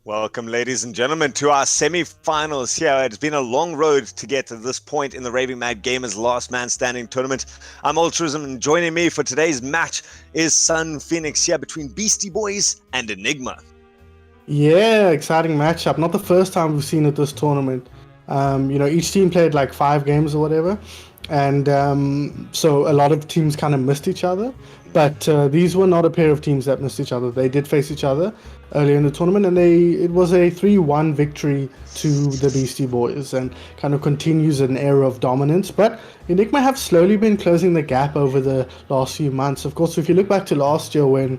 Welcome, ladies and gentlemen, to our semi-finals here. It's been a long road to get to this point in the Raving Mad Gamers Last Man Standing tournament. I'm Altruism, and joining me for today's match is Sun Phoenix here between Beastie Boys and Enigma. Yeah, exciting matchup. Not the first time we've seen at this tournament. Each team played like 5 games or whatever, and so a lot of teams kind of missed each other. But these were not a pair of teams that missed each other. They did face each other earlier in the tournament, and it was a 3-1 victory to the Beastie Boys, and kind of continues an era of dominance. But Enigma have slowly been closing the gap over the last few months. Of course, if you look back to last year when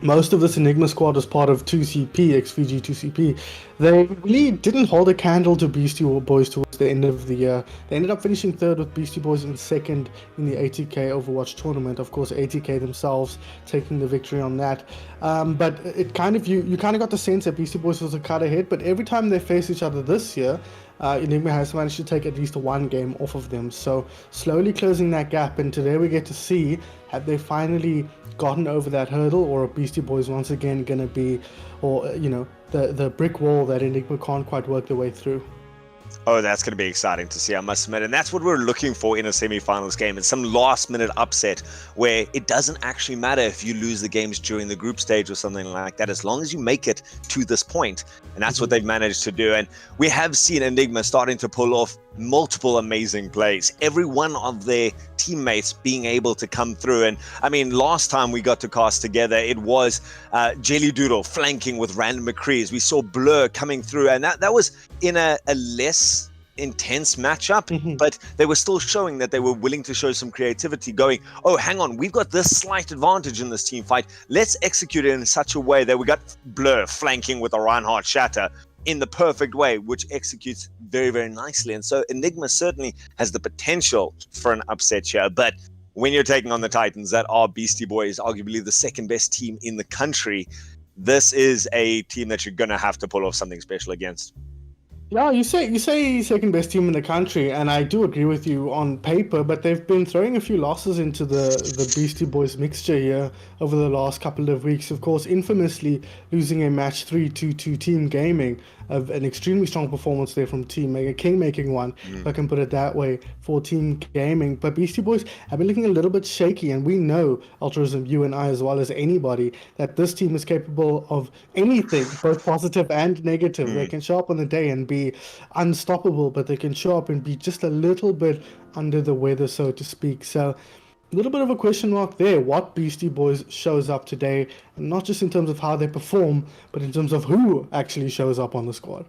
most of this Enigma squad was part of 2CP, XVG 2CP. They really didn't hold a candle to Beastie Boys towards the end of the year. They ended up finishing third with Beastie Boys and second in the 80k Overwatch tournament. Of course, 80k themselves taking the victory on that. But it kind of you kind of got the sense that Beastie Boys was a cut ahead. But every time they face each other this year, Enigma has managed to take at least one game off of them. So slowly closing that gap. And today we get to see, have they finally gotten over that hurdle, or are Beastie Boys once again going to be, the brick wall that Enigma can't quite work their way through? Oh, that's going to be exciting to see, I must admit. And that's what we're looking for in a semi-finals game. It's some last-minute upset where it doesn't actually matter if you lose the games during the group stage or something like that, as long as you make it to this point. And that's what they've managed to do. And we have seen Enigma starting to pull off multiple amazing plays. Every one of their teammates being able to come through. And I mean, last time we got to cast together, it was Jelly Doodle flanking with random McCrees. We saw Blur coming through, and that was in a less intense matchup, but they were still showing that they were willing to show some creativity, going, oh, hang on, we've got this slight advantage in this team fight. Let's execute it in such a way that we got Blur flanking with a Reinhardt Shatter in the perfect way, which executes very, very nicely. And so Enigma certainly has the potential for an upset here. But when you're taking on the Titans that are Beastie Boys, arguably the second best team in the country, this is a team that you're going to have to pull off something special against. Yeah, you say second best team in the country, and I do agree with you on paper, but they've been throwing a few losses into the Beastie Boys mixture here over the last couple of weeks. Of course, infamously losing a match 3-2 to Team Gaming, of an extremely strong performance there from Team Mega King, making one, if I can put it that way, for Team Gaming. But Beastie Boys have been looking a little bit shaky, and we know, Altruism, you and I, as well as anybody, that this team is capable of anything, both positive and negative. They can show up on the day and be unstoppable, but they can show up and be just a little bit under the weather, so to speak. So a little bit of a question mark there, what Beastie Boys shows up today, and not just in terms of how they perform, but in terms of who actually shows up on the squad.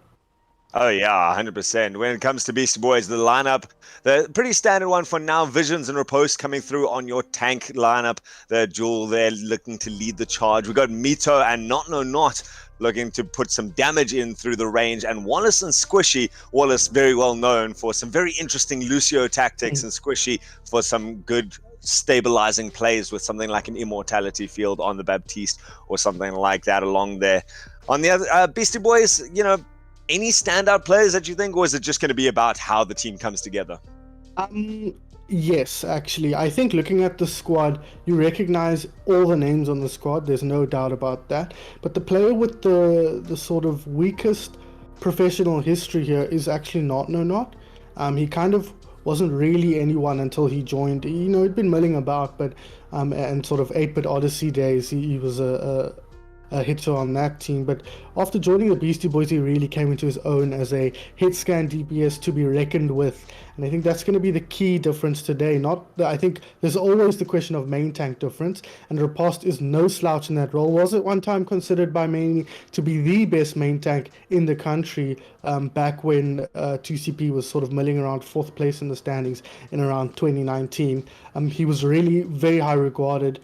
Oh yeah, 100%. When it comes to Beastie Boys, the lineup, the pretty standard one for now, Visions and Riposte coming through on your tank lineup. The Jewel there looking to lead the charge. We got Mito and Not looking to put some damage in through the range, and Wallace and Squishy. Wallace very well known for some very interesting Lucio tactics, and Squishy for some good stabilizing plays with something like an immortality field on the Baptiste or something like that along there. On the other Beastie Boys, any standout players that you think, or is it just going to be about how the team comes together? Yes, actually. I think looking at the squad, you recognize all the names on the squad. There's no doubt about that. But the player with the sort of weakest professional history here is actually Not. He kind of wasn't really anyone until he joined. He'd been milling about, but and sort of 8-bit Odyssey days, he was a hitter on that team. But after joining the Beastie Boys, he really came into his own as a hit scan DPS to be reckoned with. And I think that's going to be the key difference today. I think there's always the question of main tank difference, and Riposte is no slouch in that role. Was at one time considered by many to be the best main tank in the country, back when 2CP was sort of milling around 4th place in the standings in around 2019. He was really very high regarded.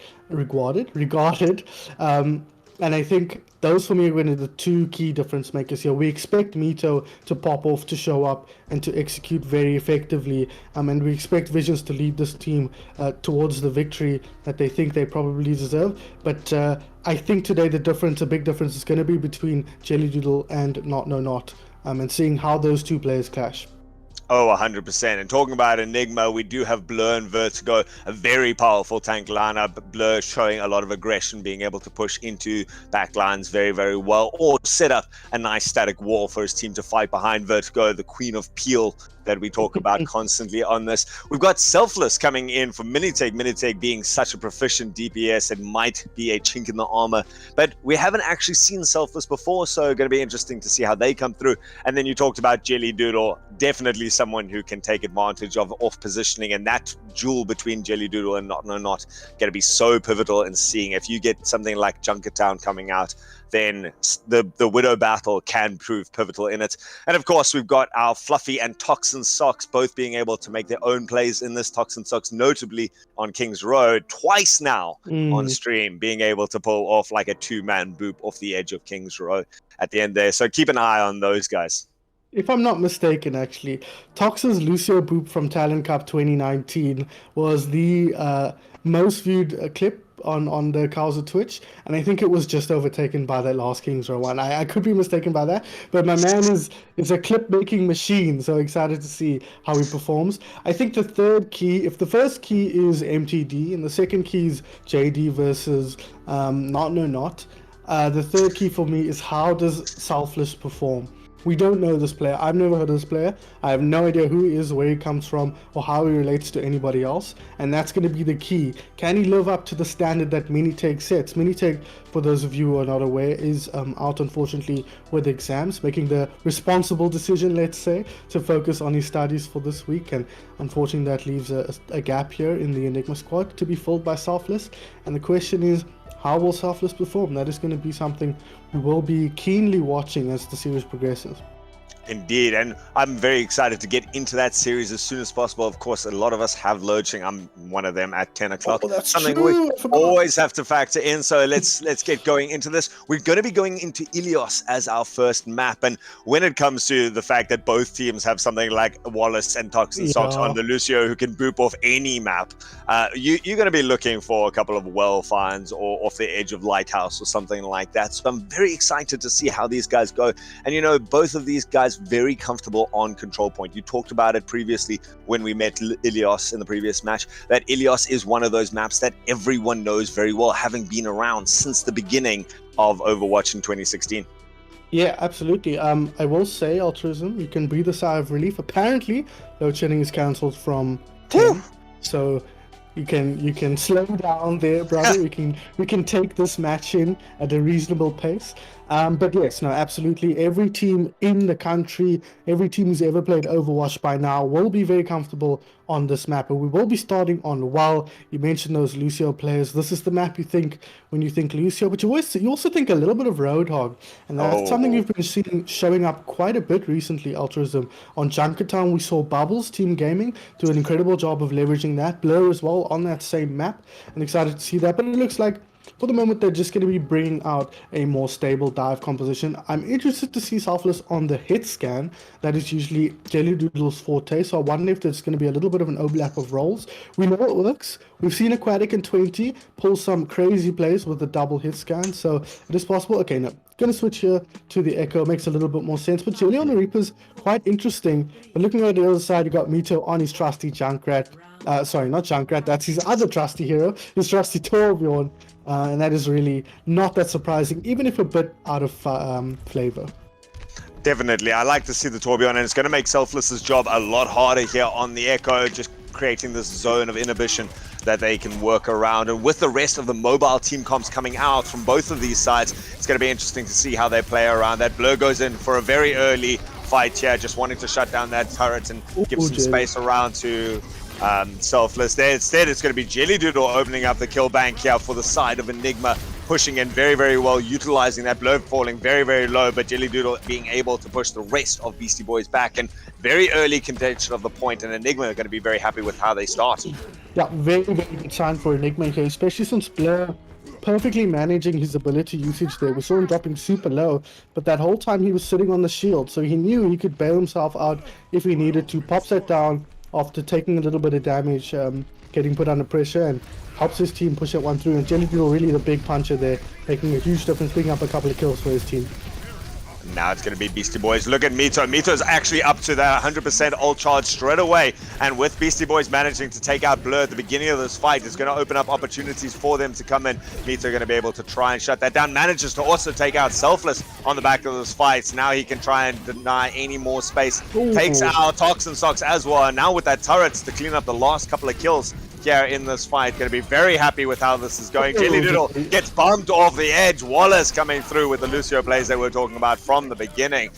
And I think those for me are going to be the two key difference makers here. We expect Mito to pop off, to show up, and to execute very effectively. And we expect Visions to lead this team towards the victory that they think they probably deserve. But I think today a big difference is going to be between Jelly Doodle and Not, and seeing how those two players clash. Oh, 100%. And talking about Enigma, we do have Blur and Vertigo, a very powerful tank lineup. Blur showing a lot of aggression, being able to push into backlines very, very well, or set up a nice static wall for his team to fight behind. Vertigo, the queen of peel that we talk about constantly on this. We've got Selfless coming in for Miniteg. Miniteg being such a proficient DPS, it might be a chink in the armor, but we haven't actually seen Selfless before, so going to be interesting to see how they come through. And then you talked about Jelly Doodle, definitely someone who can take advantage of off positioning, and that duel between Jelly Doodle and Not No Not going to be so pivotal in seeing if you get something like Junkertown coming out, then the Widow battle can prove pivotal in it. And of course, we've got our Fluffy and Toxin Socks both being able to make their own plays in this. Toxin Socks, notably on King's Road, twice now on stream, being able to pull off like a two-man boop off the edge of King's Road at the end there. So keep an eye on those guys. If I'm not mistaken, actually, Toxin's Lucio boop from Talent Cup 2019 was the most viewed clip on the Cowser Twitch, and I think it was just overtaken by that last Kings Row one. I could be mistaken by that, but my man is a clip making machine, so excited to see how he performs. I think the third key, if the first key is MTD and the second key is JD versus Not No Not, the third key for me is how does Selfless perform? We don't know this player. I've never heard of this player. I have no idea who he is, where he comes from, or how he relates to anybody else. And that's going to be the key. Can he live up to the standard that Miniteg sets? Miniteg, for those of you who are not aware, is out, unfortunately, with exams, making the responsible decision, let's say, to focus on his studies for this week. And unfortunately, that leaves a gap here in the Enigma squad to be filled by Selfless. And the question is, how will Selfless perform? That is going to be something we will be keenly watching as the series progresses. Indeed, and I'm very excited to get into that series as soon as possible. Of course, a lot of us have load shedding. I'm one of them at 10 o'clock. Oh, that's something true. we always have to factor in. So let's get going into this. We're going to be going into Ilios as our first map. And when it comes to the fact that both teams have something like Wallace and Toxin Socks on the Lucio who can boop off any map, you're going to be looking for a couple of well finds or off the edge of Lighthouse or something like that. So I'm very excited to see how these guys go. And, you know, both of these guys very comfortable on control point. You talked about it previously when we met Ilios in the previous match, that Ilios is one of those maps that everyone knows very well, having been around since the beginning of Overwatch in 2016. Yeah, absolutely. I will say, Altruism, you can breathe a sigh of relief. Apparently, load shedding is cancelled from 10, so you can slow down there, brother. we can take this match in at a reasonable pace. But yes, no, absolutely. Every team in the country, every team who's ever played Overwatch by now will be very comfortable on this map. And we will be starting on WoW. You mentioned those Lucio players. This is the map you think when you think Lucio, but you also think a little bit of Roadhog. And that's something you've been seeing showing up quite a bit recently, Altruism. On Junkertown, we saw Bubbles, Team Gaming, do an incredible job of leveraging that. Blur as well on that same map. And excited to see that. But it looks like for the moment, they're just going to be bringing out a more stable dive composition. I'm interested to see Selfless on the hit scan. That is usually Jelly Doodle's forte, so I wonder if there's going to be a little bit of an overlap of roles. We know it works. We've seen Aquatic in 20 pull some crazy plays with the double hit scan, so it is possible. Okay, no, going to switch here to the Echo. Makes a little bit more sense, but Jelly on the Reaper's quite interesting. But looking at the other side, you got Mito on his trusty Junkrat. Sorry, not Junkrat, that's his other trusty hero, his trusty Torbjorn. And that is really not that surprising, even if a bit out of flavor. Definitely. I like to see the Torbjorn, and it's going to make Selfless's job a lot harder here on the Echo, just creating this zone of inhibition that they can work around. And with the rest of the mobile team comps coming out from both of these sides, it's going to be interesting to see how they play around that. Blur goes in for a very early fight here, just wanting to shut down that turret and give some space around to Selfless there. Instead, it's going to be Jelly Doodle opening up the kill bank here for the side of Enigma, pushing in very, very well, utilizing that. Blow falling very, very low, but Jelly Doodle being able to push the rest of Beastie Boys back, and very early contention of the point, and Enigma are going to be very happy with how they start. Yeah, very, very good sign for Enigma here, especially since Blur perfectly managing his ability usage there. We saw him dropping super low, but that whole time he was sitting on the shield, so he knew he could bail himself out if he needed to. Pops that down after taking a little bit of damage, getting put under pressure, and helps his team push that one through. And Jelly Doodle really the big puncher there, making a huge difference, picking up a couple of kills for his team. Now it's going to be Beastie Boys. Look at Mito. Mito's actually up to that 100% ult charge straight away. And with Beastie Boys managing to take out Blur at the beginning of this fight, it's going to open up opportunities for them to come in. Mito going to be able to try and shut that down. Manages to also take out Selfless on the back of this fight. So now he can try and deny any more space. Ooh. Takes out Toxin Socks as well. And now with that turrets to clean up the last couple of kills here in this fight. Going to be very happy with how this is going. Jelly Doodle gets bumped off the edge. Wallace coming through with the Lucio plays that we were talking about from the beginning.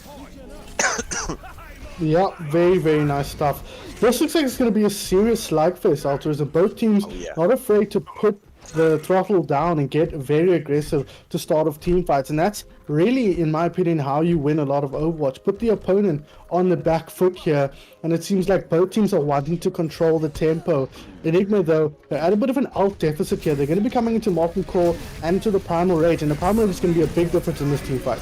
Yeah, very, very nice stuff. This looks like it's going to be a serious slugfest, Alters, and both teams not afraid to put the throttle down and get very aggressive to start off team fights. And that's really, in my opinion, how you win a lot of Overwatch. Put the opponent on the back foot here, and it seems like both teams are wanting to control the tempo. Enigma, though, they're at a bit of an ult deficit here. They're going to be coming into Molten Core and into the Primal Rage, and the Primal Rage is going to be a big difference in this team fight.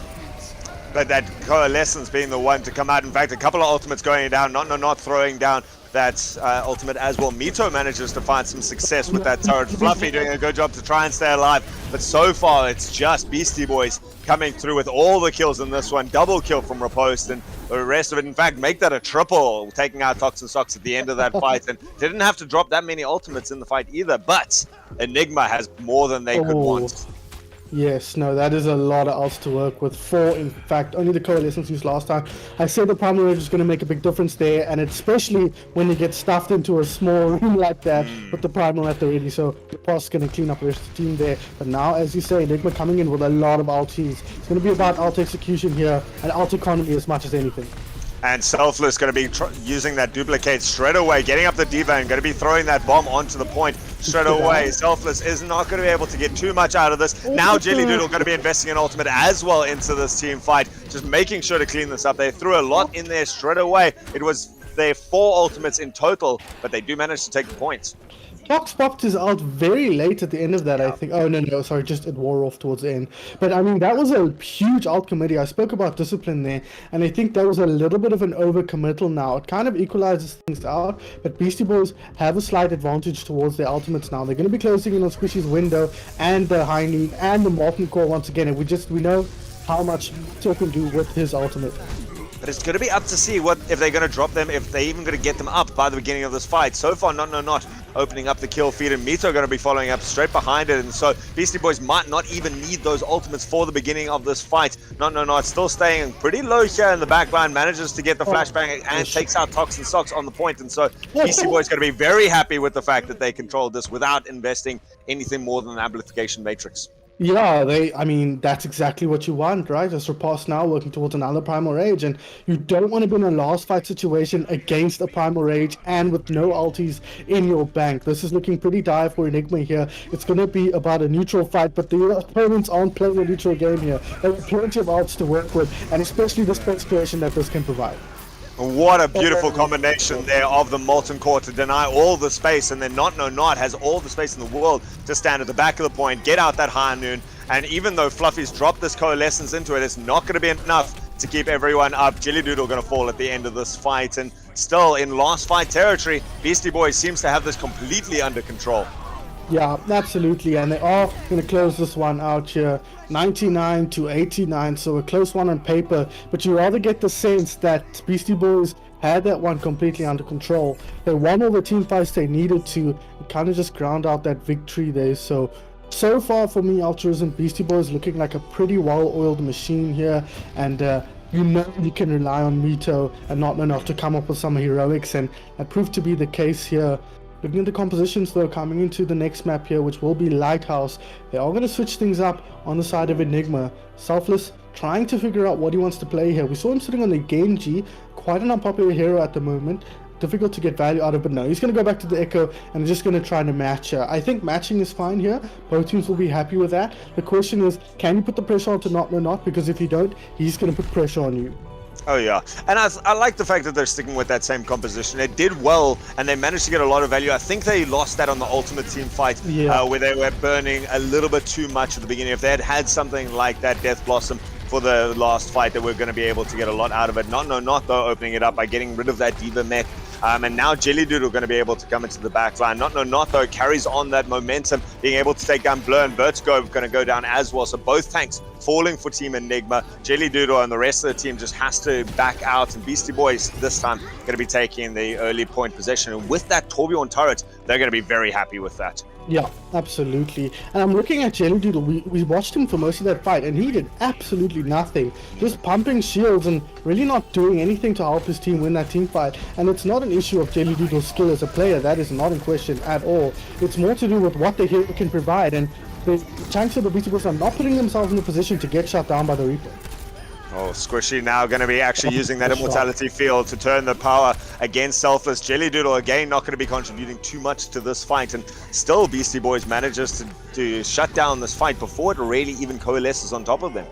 But that Coalescence being the one to come out. In fact, a couple of ultimates going down, not throwing down that ultimate as well. Mito manages to find some success with that turret. Fluffy doing a good job to try and stay alive. But so far, it's just Beastie Boys coming through with all the kills in this one. Double kill from Riposte, and the rest of it, in fact, make that a triple, taking out Toxin Socks at the end of that fight. And didn't have to drop that many ultimates in the fight either. But Enigma has more than they could want. Yes, no, that is a lot of ults to work with. 4, in fact, only the Coalescence used last time. I said the Primal Rage is going to make a big difference there, and especially when you get stuffed into a small room like that with the Primal at the ready. So the boss is going to clean up the rest of the team there. But now, as you say, Enigma coming in with a lot of ultis. It's going to be about ult execution here and ult economy as much as anything. And Selfless going to be using that duplicate straight away, getting up the diva and going to be throwing that bomb onto the point straight away. Selfless is not going to be able to get too much out of this. Now Jelly Doodle going to be investing in ultimate as well into this team fight, just making sure to clean this up. They threw a lot in there straight away. It was their 4 ultimates in total, but they do manage to take the points. Fox popped his ult very late at the end of that, I think. Oh, no, sorry, just it wore off towards the end. But, I mean, that was a huge ult committee. I spoke about discipline there, and I think that was a little bit of an overcommittal now. It kind of equalizes things out, but Beastie Boys have a slight advantage towards their ultimates now. They're going to be closing in on Squishy's window and the high knee and the Molten Core once again, and we know how much Mito can do with his ultimate. But it's going to be up to see what if they're going to drop them, if they're even going to get them up by the beginning of this fight. So far, not opening up the kill feed, and Mito going to be following up straight behind it. And so Beastie Boys might not even need those ultimates for the beginning of this fight. Not still staying pretty low here in the back line, manages to get the flashbang and takes out Toxin Socks on the point. And so Beastie Boys going to be very happy with the fact that they controlled this without investing anything more than an amplification matrix. Yeah, I mean, that's exactly what you want, right? As Riposte now working towards another Primal Rage, and you don't want to be in a last fight situation against a Primal Rage and with no ultis in your bank. This is looking pretty dire for Enigma here. It's going to be about a neutral fight, but the opponents aren't playing a neutral game here. There are plenty of ults to work with, and especially the space creation that this can provide. What a beautiful combination there of the Molten Core to deny all the space, and then Not has all the space in the world to stand at the back of the point, get out that high noon, and even though Fluffy's dropped this Coalescence into it, it's not going to be enough to keep everyone up. Jelly Doodle going to fall at the end of this fight, and still in last fight territory, Beastie Boys seems to have this completely under control. Yeah, absolutely, and they are going to close this one out here, 99 to 89, so a close one on paper, but you rather get the sense that Beastie Boys had that one completely under control. They won all the team fights they needed to, kind of just ground out that victory there. So far for me, Altruism, Beastie Boys looking like a pretty well-oiled machine here, and you can rely on Mito and Not enough to come up with some heroics, and that proved to be the case here. Looking at the compositions though, coming into the next map here, which will be Lighthouse, they are going to switch things up on the side of Enigma. Selfless trying to figure out what he wants to play here. We saw him sitting on the Genji, quite an unpopular hero at the moment. Difficult to get value out of, but no, he's going to go back to the Echo and just going to try to match her. I think matching is fine here. Both teams will be happy with that. The question is, can you put the pressure on to Not? Because if you don't, he's going to put pressure on you. Oh yeah, and I like the fact that they're sticking with that same composition. They did well, and they managed to get a lot of value. I think they lost that on the Ultimate Team fight, where they were burning a little bit too much at the beginning. If they had something like that Death Blossom for the last fight, that we're going to be able to get a lot out of it. Not though, opening it up by getting rid of that Diva mech. And now Jelly Doodle going to be able to come into the back line. Not though carries on that momentum, being able to take down Blur, and Vertigo going to go down as well. So both tanks falling for Team Enigma. Jelly Doodle and the rest of the team just has to back out, and Beastie Boys this time going to be taking the early point possession. And with that Torbjorn turret, they're going to be very happy with that. Yeah, absolutely. And I'm looking at Jelly Doodle. We watched him for most of that fight, and he did absolutely nothing. Just pumping shields and really not doing anything to help his team win that team fight. And it's not an issue of Jelly Doodle's skill as a player. That is not in question at all. It's more to do with what the hero can provide. And the tanks of the Beastie Boys are not putting themselves in a position to get shut down by the Reaper. Oh, Squishy now going to be actually using that immortality field to turn the power against Selfless. Jelly Doodle again not going to be contributing too much to this fight, and still Beastie Boys manages to shut down this fight before it really even coalesces on top of them.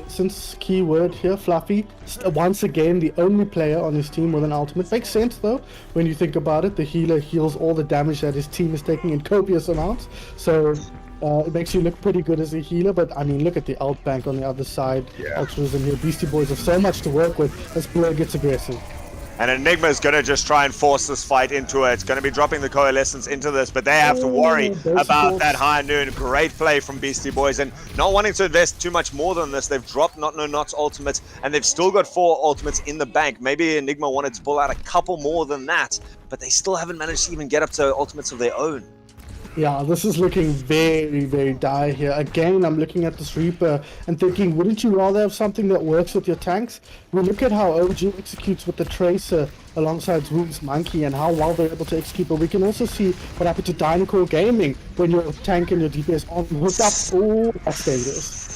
Since keyword here, Fluffy, once again the only player on his team with an ultimate. Makes sense though, when you think about it. The healer heals all the damage that his team is taking in copious amounts, so it makes you look pretty good as a healer. But I mean, look at the ult bank on the other side. Altruism here. Beastie Boys have so much to work with as Blur gets aggressive. And Enigma is going to just try and force this fight into it. It's going to be dropping the Coalescence into this, but they have to worry about that high noon. Great play from Beastie Boys, and not wanting to invest too much more than this. They've dropped Not No Not's ultimates, and they've still got 4 ultimates in the bank. Maybe Enigma wanted to pull out a couple more than that, but they still haven't managed to even get up to ultimates of their own. Yeah, this is looking very, very dire here. Again, I'm looking at this Reaper and thinking, wouldn't you rather have something that works with your tanks? We look at how OG executes with the Tracer alongside Zoom's Monkey and how well they're able to execute, but we can also see what happened to Dinocore Gaming when your tank and your DPS on hooked up. Oh, that's dangerous.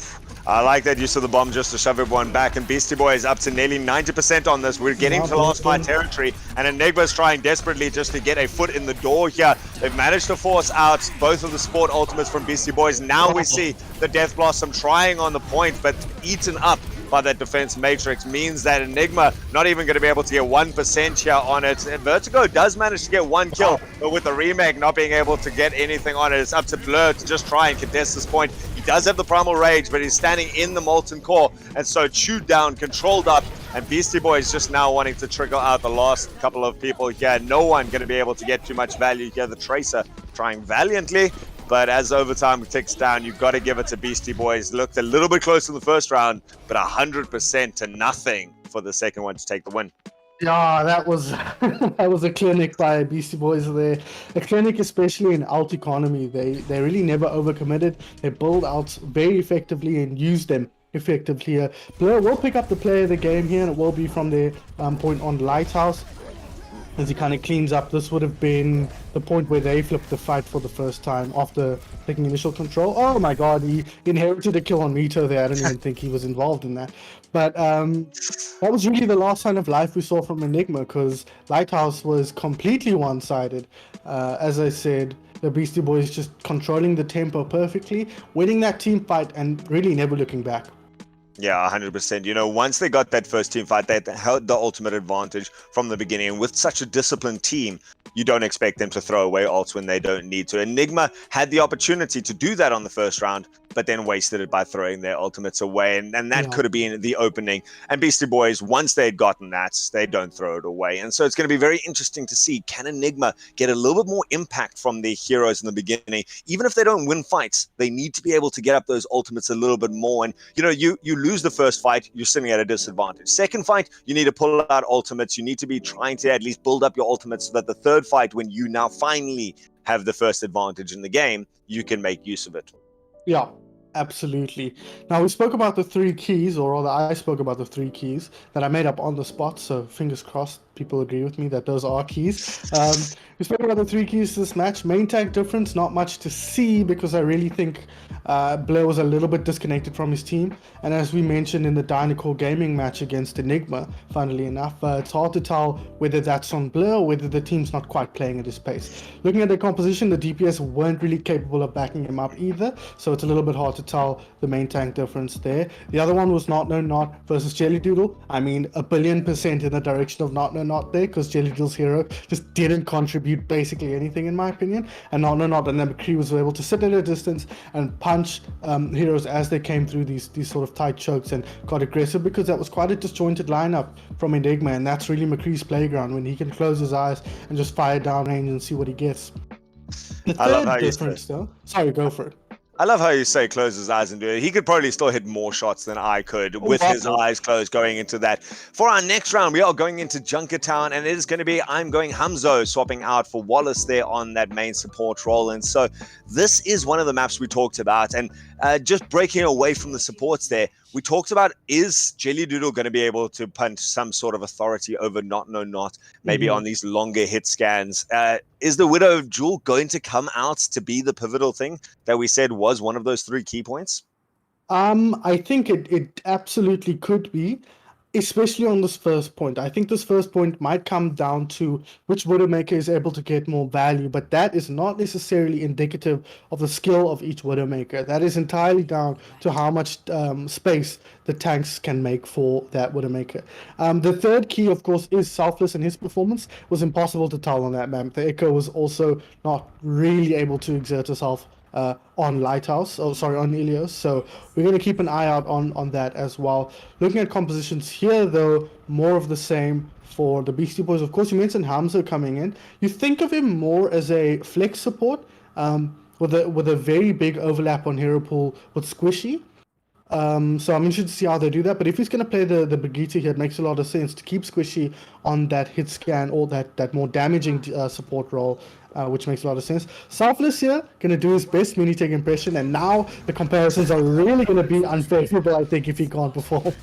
I like that use of the bomb just to shove everyone back, and Beastie Boy is up to nearly 90% on this. We're getting to last fight territory, and Enigma's trying desperately just to get a foot in the door here. They've managed to force out both of the Sport ultimates from Beastie Boys. Now we see the Death Blossom trying on the point, but eaten up by that defense matrix means that Enigma not even going to be able to get 1% here on it. And Vertigo does manage to get 1 kill, but with the remake not being able to get anything on it, it's up to Blur to just try and contest this point. He does have the Primal Rage, but he's standing in the Molten Core, and so chewed down, controlled up, and Beastie Boy is just now wanting to trickle out the last couple of people here. No one going to be able to get too much value here. The Tracer trying valiantly, but as overtime ticks down, you've got to give it to Beastie Boys. Looked a little bit close in the first round, but 100% to nothing for the second one to take the win. Yeah, that was that was a clinic by Beastie Boys there. A clinic, especially in ult economy. They really never overcommitted. They build outs very effectively and use them effectively here. Blur will pick up the play of the game here, and it will be from their point on Lighthouse. As he kind of cleans up, this would have been the point where they flipped the fight for the first time after taking initial control. Oh my god, he inherited a kill on Mito there. I don't even think he was involved in that. But that was really the last sign of life we saw from Enigma, because Lighthouse was completely one-sided. As I said, the Beastie Boys just controlling the tempo perfectly, winning that team fight and really never looking back. Yeah, 100%. You know, once they got that first team fight, they held the ultimate advantage from the beginning. And with such a disciplined team, you don't expect them to throw away ults when they don't need to. Enigma had the opportunity to do that on the first round, but then wasted it by throwing their ultimates away. And that could have been the opening. And Beastie Boys, once they had gotten that, they don't throw it away. And so it's going to be very interesting to see, can Enigma get a little bit more impact from their heroes in the beginning? Even if they don't win fights, they need to be able to get up those ultimates a little bit more. And, you know, you lose the first fight, you're sitting at a disadvantage. Second fight, you need to pull out ultimates. You need to be trying to at least build up your ultimates so that the third fight, when you now finally have the first advantage in the game, you can make use of it. Yeah, absolutely. Now, we spoke about the 3 keys, or rather I spoke about the 3 keys that I made up on the spot, so fingers crossed people agree with me that those are keys. We spoke about the 3 keys to this match. Main tank difference, not much to see, because I really think Blur was a little bit disconnected from his team. And as we mentioned in the Dinocore Gaming match against Enigma, funnily enough, it's hard to tell whether that's on Blur or whether the team's not quite playing at his pace. Looking at their composition, the DPS weren't really capable of backing him up either, so it's a little bit hard to tell the main tank difference there. The other one was Not No Not versus Jelly Doodle. I mean, 1,000,000,000% in the direction of Not No Not there, because Jelly Doodle's hero just didn't contribute basically anything, in my opinion. And Not No Not and then McCree was able to sit at a distance and punch heroes as they came through these sort of tight chokes and got aggressive, because that was quite a disjointed lineup from Enigma, and that's really McCree's playground, when he can close his eyes and just fire down range and see what he gets. The third difference, though. Sorry, go for it. I love how you say close his eyes and do it. He could probably still hit more shots than I could with his eyes closed going into that. For our next round, we are going into Junkertown, and it is going to be I'm going Hamzo swapping out for Wallace there on that main support role. And so this is one of the maps we talked about. And just breaking away from the supports there, we talked about, is Jelly Doodle going to be able to punch some sort of authority over Not No Not, maybe on these longer hit scans? Is the Widow Jewel going to come out to be the pivotal thing that we said was one of those 3 key points? I think it absolutely could be, especially on this first point. I think this first point might come down to which Widowmaker is able to get more value, but that is not necessarily indicative of the skill of each Widowmaker. That is entirely down to how much space the tanks can make for that Widowmaker. The third key, of course, is Selfless, and his performance was impossible to tell on that map. The Echo was also not really able to exert herself on Lighthouse, on Ilios, so we're going to keep an eye out on that as well. Looking at compositions here, though, more of the same for the Beastie Boys. Of course, you mentioned Hamza coming in. You think of him more as a flex support, with a very big overlap on hero pool with Squishy. So I'm interested to see how they do that. But if he's going to play the Brigitte here, it makes a lot of sense to keep Squishy on that hit scan or that more damaging support role, which makes a lot of sense. Selfless here, going to do his best mini-tech impression, and now the comparisons are really going to be unfavorable, I think, if he can't perform.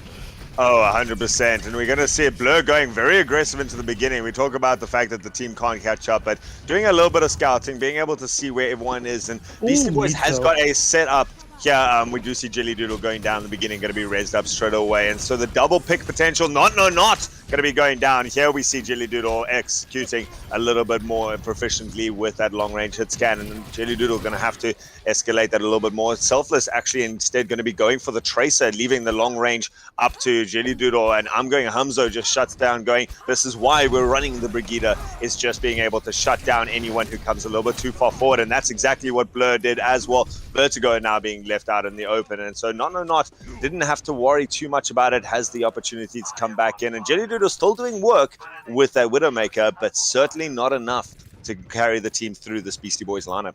Oh, 100%. And we're going to see Blur going very aggressive into the beginning. We talk about the fact that the team can't catch up, but doing a little bit of scouting, being able to see where everyone is. And Beastie Boys has got a setup. Yeah, we do see Jelly Doodle going down in the beginning, going to be raised up straight away. And so the double pick potential, not going to be going down. Here we see Jelly Doodle executing a little bit more proficiently with that long range hit scan. And Jelly Doodle going to have to escalate that a little bit more. Selfless actually instead going to be going for the Tracer, leaving the long range up to Jelly Doodle. And I'm going Hamzo just shuts down, going, this is why we're running the Brigida, is just being able to shut down anyone who comes a little bit too far forward. And that's exactly what Blur did as well. Vertigo now being left out in the open, and so Not didn't have to worry too much about it, has the opportunity to come back in, and Jelly Doodle still doing work with that Widowmaker, but certainly not enough to carry the team through this Beastie Boys lineup.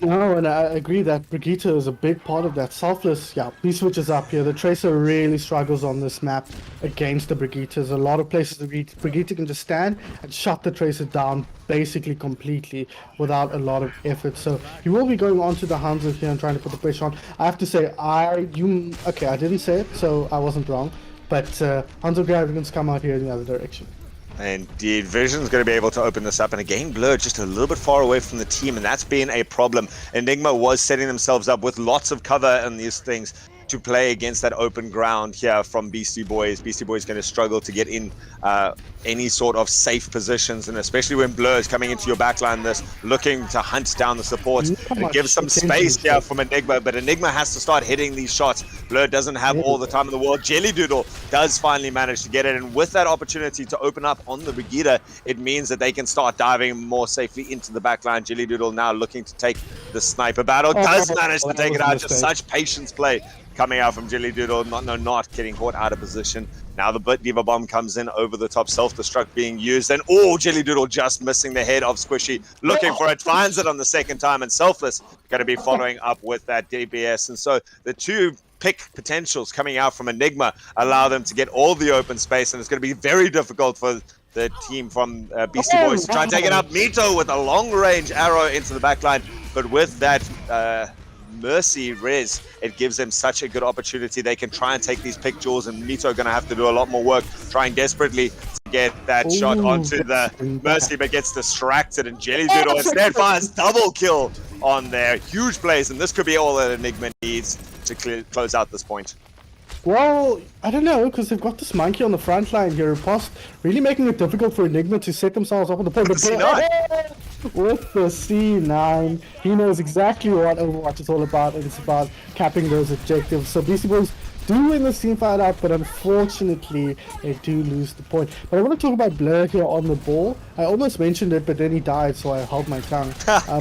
No, and I agree that Brigitte is a big part of that. Selfless, yeah, he switches up here. The Tracer really struggles on this map against the Brigitte. There's a lot of places the Brigitte can just stand and shut the Tracer down basically completely without a lot of effort. So he will be going on to the Hanzo here and trying to put the pressure on. I have to say, I didn't say it, so I wasn't wrong. But Hanzo Gravigan's come out here in the other direction. Indeed, Vision's going to be able to open this up, and again, Blur just a little bit far away from the team, and that's been a problem. Enigma was setting themselves up with lots of cover and these things to play against that open ground here from Beastie Boys. Beastie Boys going to struggle to get in any sort of safe positions, and especially when Blur is coming into your backline, this looking to hunt down the supports and give some space here from Enigma, but Enigma has to start hitting these shots. Blur doesn't have all the time in the world. Jelly Doodle does finally manage to get it, and with that opportunity to open up on the Brigida, it means that they can start diving more safely into the backline. Jelly Doodle now looking to take the sniper battle, does manage to take it out. Just such patience play coming out from Jelly Doodle, not getting caught out of position. Now the Diva Bomb comes in over the top, self-destruct being used, and Jelly Doodle just missing the head of Squishy, looking for it, finds it on the second time, and Selfless going to be following up with that DPS. And so the two pick potentials coming out from Enigma allow them to get all the open space, and it's going to be very difficult for the team from Beastie Boys to try and take it up. Mito with a long-range arrow into the backline, but with that Mercy res, it gives them such a good opportunity. They can try and take these pick jaws, and Mito going to have to do a lot more work trying desperately to get that shot onto the Mercy, but gets distracted, and Jelly Doodle instead fires double kill on there. Huge plays, and this could be all that Enigma needs to close out this point. Well, I don't know, because they've got this monkey on the front line here, really making it difficult for Enigma to set themselves up on the point. With the C9, he knows exactly what Overwatch is all about, and it's about capping those objectives. So Beastie Boys do win the team fight out, but unfortunately they do lose the point. But I want to talk about Blur here on the ball. I almost mentioned it, but then he died, so I held my tongue.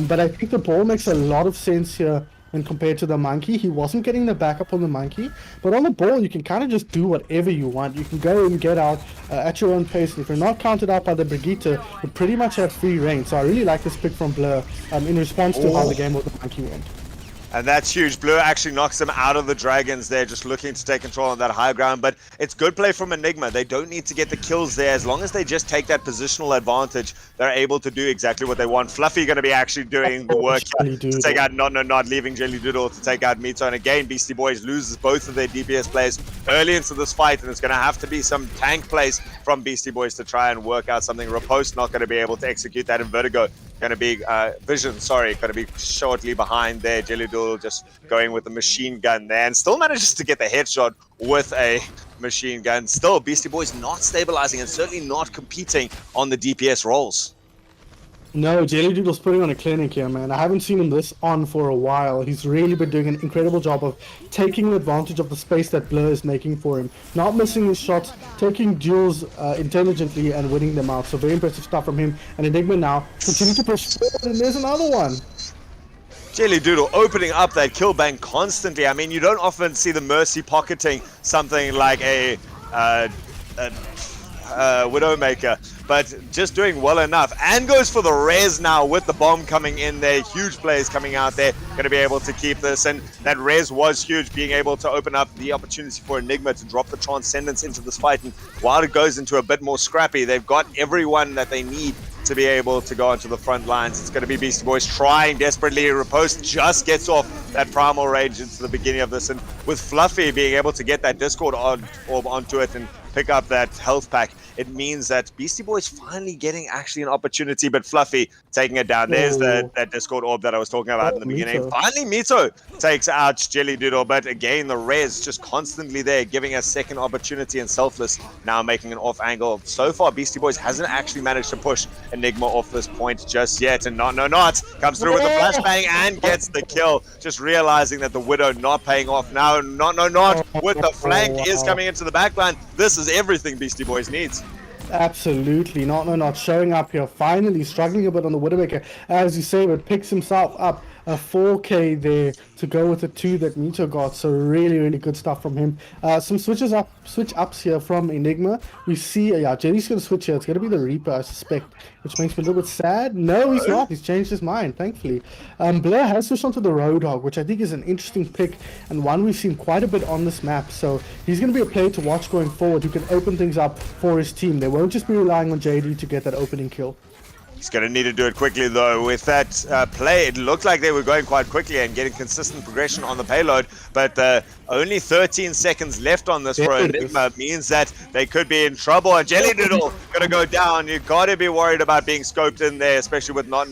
But I think the ball makes a lot of sense here when compared to the monkey. He wasn't getting the backup on the monkey, but on the ball you can kind of just do whatever you want. You can go and get out at your own pace, and if you're not counted out by the Brigitte, you pretty much have free reign. So I really like this pick from Blur in response to how the game with the monkey went. And that's huge. Blue actually knocks him out of the Dragons there, just looking to take control on that high ground. But it's good play from Enigma. They don't need to get the kills there. As long as they just take that positional advantage, they're able to do exactly what they want. Fluffy going to be actually doing the work here to take out Not, leaving Jelly Doodle to take out Mito. And again, Beastie Boys loses both of their DPS plays early into this fight, and it's going to have to be some tank plays from Beastie Boys to try and work out something. Riposte not going to be able to execute that, in Vertigo going to be Vision, sorry, going to be shortly behind there. Jelly Doodle just going with the machine gun there, and still manages to get the headshot with a machine gun. Still, Beastie Boys not stabilizing and certainly not competing on the DPS roles. No, Jelly Doodle's putting on a clinic here, man. I haven't seen him this on for a while. He's really been doing an incredible job of taking advantage of the space that Blur is making for him. Not missing his shots, taking duels intelligently and winning them out. So very impressive stuff from him. And Enigma now continue to push forward, and there's another one. Jelly Doodle opening up that kill bank constantly. I mean, you don't often see the Mercy pocketing something like a Widowmaker, but just doing well enough, and goes for the res now with the bomb coming in there. Huge plays coming out there, going to be able to keep this, and that res was huge, being able to open up the opportunity for Enigma to drop the Transcendence into this fight. And while it goes into a bit more scrappy, they've got everyone that they need to be able to go onto the front lines. It's going to be Beastie Boys trying desperately. Riposte just gets off that primal rage into the beginning of this, and with Fluffy being able to get that Discord orb onto it and pick up that health pack, it means that Beastie Boys finally getting actually an opportunity, but Fluffy taking it down. There's that Discord orb that I was talking about in the beginning. Finally, Mito takes out Jelly Doodle, but again, the res just constantly there, giving a second opportunity, and Selfless now making an off angle. So far, Beastie Boys hasn't actually managed to push Enigma off this point just yet, and Not comes through with the flashbang and gets the kill, just realizing that the Widow not paying off now. Not with the flank is coming into the backline. This is everything Beastie Boys needs. Absolutely, not showing up here. Finally struggling a bit on the Widowmaker, as you say, but picks himself up a 4K there to go with the 2 that Mito got. So really good stuff from him. Some switch ups here from Enigma. We see, Jelly's going to switch here. It's going to be the Reaper, I suspect, which makes me a little bit sad. No, he's not. He's changed his mind, thankfully. Blair has switched onto the Roadhog, which I think is an interesting pick, and one we've seen quite a bit on this map. So he's going to be a player to watch going forward, who can open things up for his team. They won't just be relying on JD to get that opening kill. He's going to need to do it quickly, though. With that play, it looked like they were going quite quickly and getting consistent progression on the payload, but only 13 seconds left on this for Enigma means that they could be in trouble. And Jelly Doodle going to go down. You got to be worried about being scoped in there, especially with Not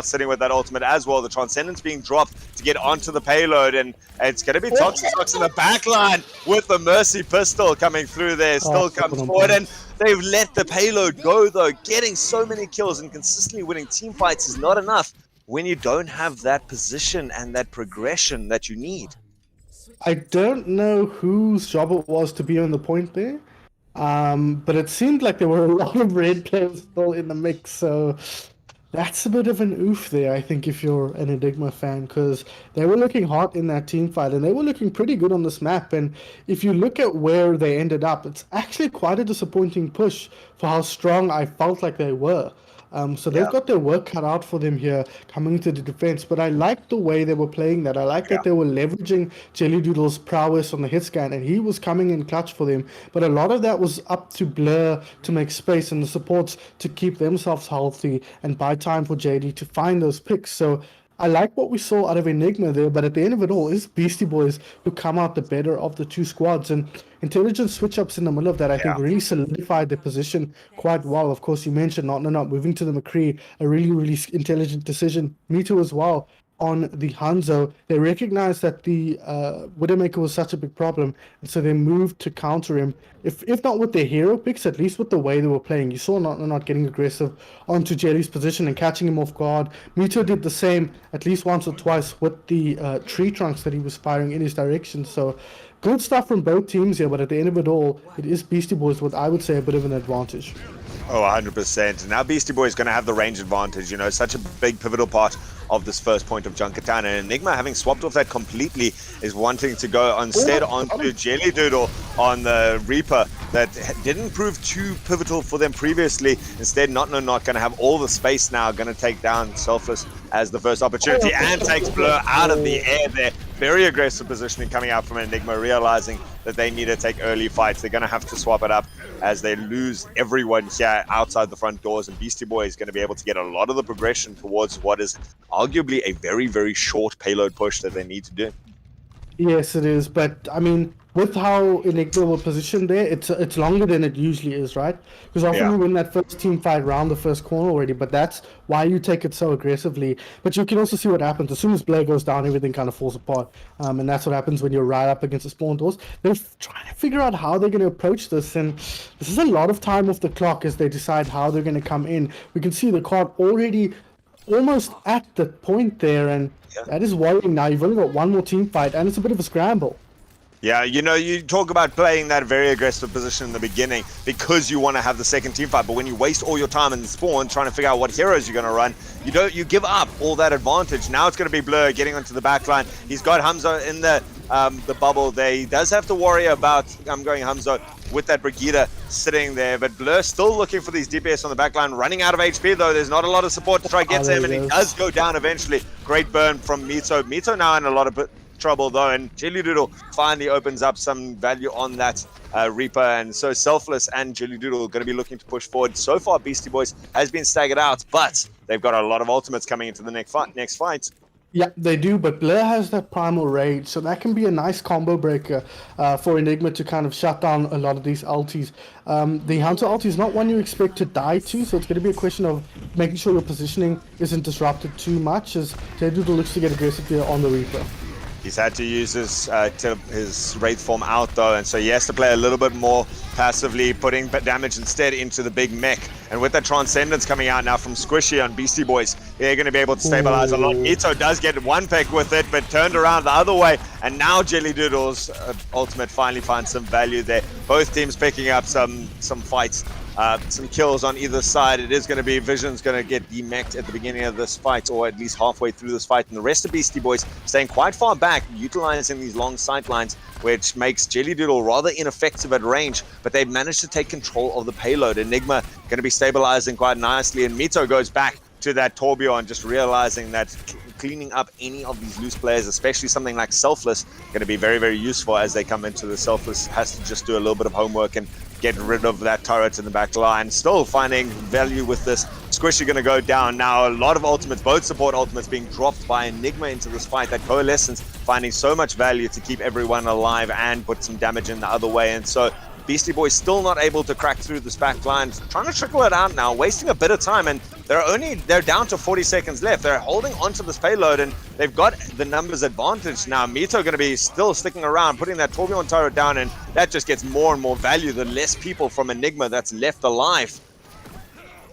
sitting with that ultimate as well. The Transcendence being dropped to get onto the payload, and it's going to be Toxic in the backline with the Mercy pistol coming through there. Still comes forward, and they've let the payload go, though. Getting so many kills and consistently winning team fights is not enough when you don't have that position and that progression that you need. I don't know whose job it was to be on the point there, but it seemed like there were a lot of red players still in the mix, so that's a bit of an oof there, I think, if you're an Enigma fan, because they were looking hot in that team fight, and they were looking pretty good on this map. And if you look at where they ended up, it's actually quite a disappointing push for how strong I felt like they were. So they've got their work cut out for them here coming into the defense, but I like the way they were playing that. I like that they were leveraging Jelly Doodle's prowess on the hit scan, and he was coming in clutch for them, but a lot of that was up to Blur to make space and the supports to keep themselves healthy and buy time for JD to find those picks. So I like what we saw out of Enigma there, but at the end of it all, it's Beastie Boys who come out the better of the two squads, and intelligent switch-ups in the middle of that, I think, really solidified their position quite well. Of course, you mentioned not moving to the McCree, a really intelligent decision. Mito as well on the Hanzo. They recognized that the Widowmaker was such a big problem, and so they moved to counter him. If not with their hero picks, at least with the way they were playing. You saw not getting aggressive onto Jelly's position and catching him off guard. Mito did the same at least once or twice with the tree trunks that he was firing in his direction. So good stuff from both teams here, but at the end of it all, it is Beastie Boys with, I would say, a bit of an advantage. Oh, 100%. Now Beastie Boy is going to have the range advantage, such a big pivotal part of this first point of Junkertown. And Enigma, having swapped off that completely, is wanting to go instead onto Jelly Doodle on the Reaper that didn't prove too pivotal for them previously. Instead, not going to have all the space now, going to take down Selfless as the first opportunity and takes Blur out of the air there. Very aggressive positioning coming out from Enigma, realizing that they need to take early fights. They're going to have to swap it up as they lose everyone here outside the front doors, and Beastie Boy is going to be able to get a lot of the progression towards what is arguably a very, very short payload push that they need to do. Yes, it is. But I mean, with how Enigma were positioned there, it's longer than it usually is, right? Because often you win that first team fight round the first corner already, but that's why you take it so aggressively. But you can also see what happens. As soon as Blair goes down, everything kind of falls apart. And that's what happens when you're right up against the spawn doors. They're trying to figure out how they're going to approach this, and this is a lot of time off the clock as they decide how they're going to come in. We can see the card already almost at the point there, and that is worrying now. You've only got one more team fight, and it's a bit of a scramble. Yeah, you know, you talk about playing that very aggressive position in the beginning because you want to have the second team fight, but when you waste all your time in the spawn trying to figure out what heroes you're going to run, you give up all that advantage. Now it's going to be Blur getting onto the back line. He's got Hamza in the bubble there. He does have to worry about going Hamza with that Brigida sitting there, but Blur still looking for these DPS on the back line, running out of HP though. There's not a lot of support to try to get to him, and he does go down eventually. Great burn from Mito. Mito now in a lot of trouble though, and Jelly Doodle finally opens up some value on that Reaper, and so Selfless and Jelly Doodle going to be looking to push forward. So far Beastie Boys has been staggered out, but they've got a lot of ultimates coming into the next fight. Yeah, they do, but Blair has that Primal Rage, so that can be a nice combo breaker for Enigma to kind of shut down a lot of these ultis. The Hunter ulti is not one you expect to die to, so it's going to be a question of making sure your positioning isn't disrupted too much as Jelly Doodle looks to get aggressive here on the Reaper. He's had to use his Wraith form out though, and so he has to play a little bit more passively, putting damage instead into the big mech. And with that Transcendence coming out now from Squishy on Beastie Boys, they're going to be able to stabilize a lot. Mito does get one peck with it, but turned around the other way, and now Jelly Doodle's ultimate finally finds some value there. Both teams picking up some fights. Some kills on either side. It is going to be Vision's going to get demeched at the beginning of this fight, or at least halfway through this fight, and the rest of Beastie Boys staying quite far back, utilizing these long sight lines, which makes Jelly Doodle rather ineffective at range, but they've managed to take control of the payload. Enigma going to be stabilizing quite nicely, and Mito goes back to that Torbjorn, just realizing that cleaning up any of these loose players, especially something like Selfless, going to be very, very useful as they come into the Selfless. Has to just do a little bit of homework and get rid of that turret in the back line. Still finding value with this. Squishy going to go down now. A lot of ultimates, both support ultimates being dropped by Enigma into this fight. That Coalescence finding so much value to keep everyone alive and put some damage in the other way. And so Beastie Boys still not able to crack through this back line, trying to trickle it out now, wasting a bit of time, and they're down to 40 seconds left. They're holding onto this payload, and they've got the numbers advantage now. Mito going to be still sticking around, putting that Torbjorn turret down, and that just gets more and more value the less people from Enigma that's left alive.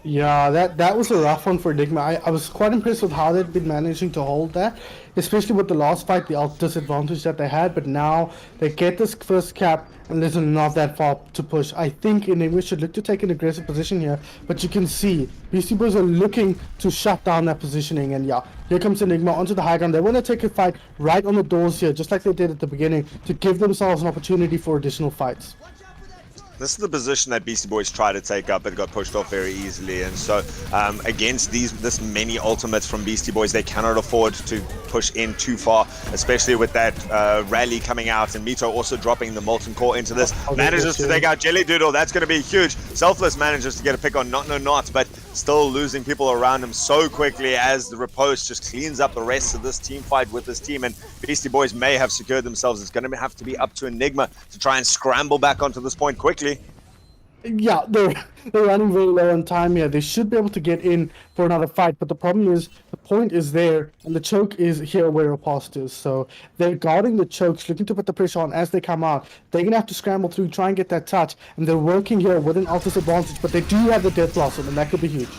Yeah, that was a rough one for Enigma. I was quite impressed with how they'd been managing to hold that, especially with the last fight, the ult disadvantage that they had, but now they get this first cap, and there's not that far to push. I think Enigma should look to take an aggressive position here, but you can see Beastie Boys are looking to shut down that positioning, and yeah, here comes Enigma onto the high ground. They want to take a fight right on the doors here, just like they did at the beginning, to give themselves an opportunity for additional fights. This is the position that Beastie Boys tried to take up, but got pushed off very easily. And so against this many ultimates from Beastie Boys, they cannot afford to push in too far, especially with that rally coming out, and Mito also dropping the Molten Core into this. Manages to take out Jelly Doodle. That's going to be huge. Selfless manages to get a pick on Not, but still losing people around him so quickly as the Repose just cleans up the rest of this team fight with this team, and Beastie Boys may have secured themselves. It's going to have to be up to Enigma to try and scramble back onto this point quickly. Yeah, they're running very low on time here. They should be able to get in for another fight, but the problem is the point is there, and the choke is here where Riposte is. So they're guarding the chokes, looking to put the pressure on as they come out. They're going to have to scramble through, try and get that touch, and they're working here with an Altus advantage, but they do have the Death Blossom, and that could be huge.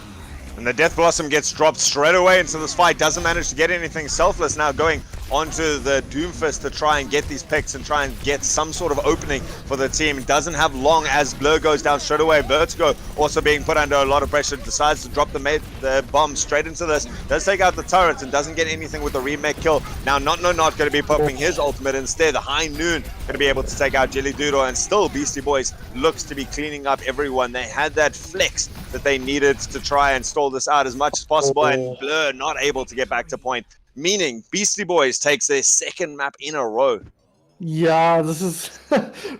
And the Death Blossom gets dropped straight away into this fight. Doesn't manage to get anything. Selfless now going onto the Doomfist to try and get these picks and try and get some sort of opening for the team. Doesn't have long as Blur goes down straight away. Vertigo also being put under a lot of pressure, decides to drop the bomb straight into this. Does take out the turrets and doesn't get anything with the remake kill. Now not going to be popping his ultimate. Instead, High Noon going to be able to take out Jelly Doodle, and still Beastie Boys looks to be cleaning up everyone. They had that flex that they needed to try and stall this out as much as possible, and Blur not able to get back to point, meaning Beastie Boys takes their second map in a row. Yeah, this is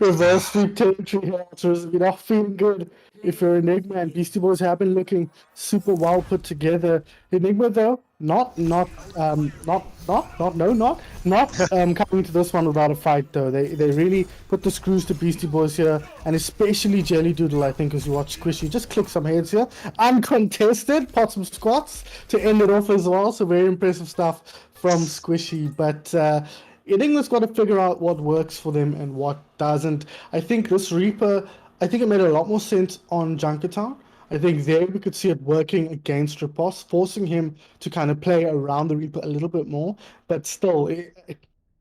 reverse sweep territory here. So you're not feeling good if you're Enigma, and Beastie Boys have been looking super well put together. Enigma though, not coming to this one without a fight though. They really put the screws to Beastie Boys here, and especially Jelly Doodle. I think as you watch Squishy, just click some heads here, uncontested, pot some squats to end it off as well. So very impressive stuff from Squishy, but. Enigma's got to figure out what works for them and what doesn't. I think this Reaper, I think it made a lot more sense on Junkertown. I think there we could see it working against Riposte, forcing him to kind of play around the Reaper a little bit more. But still, we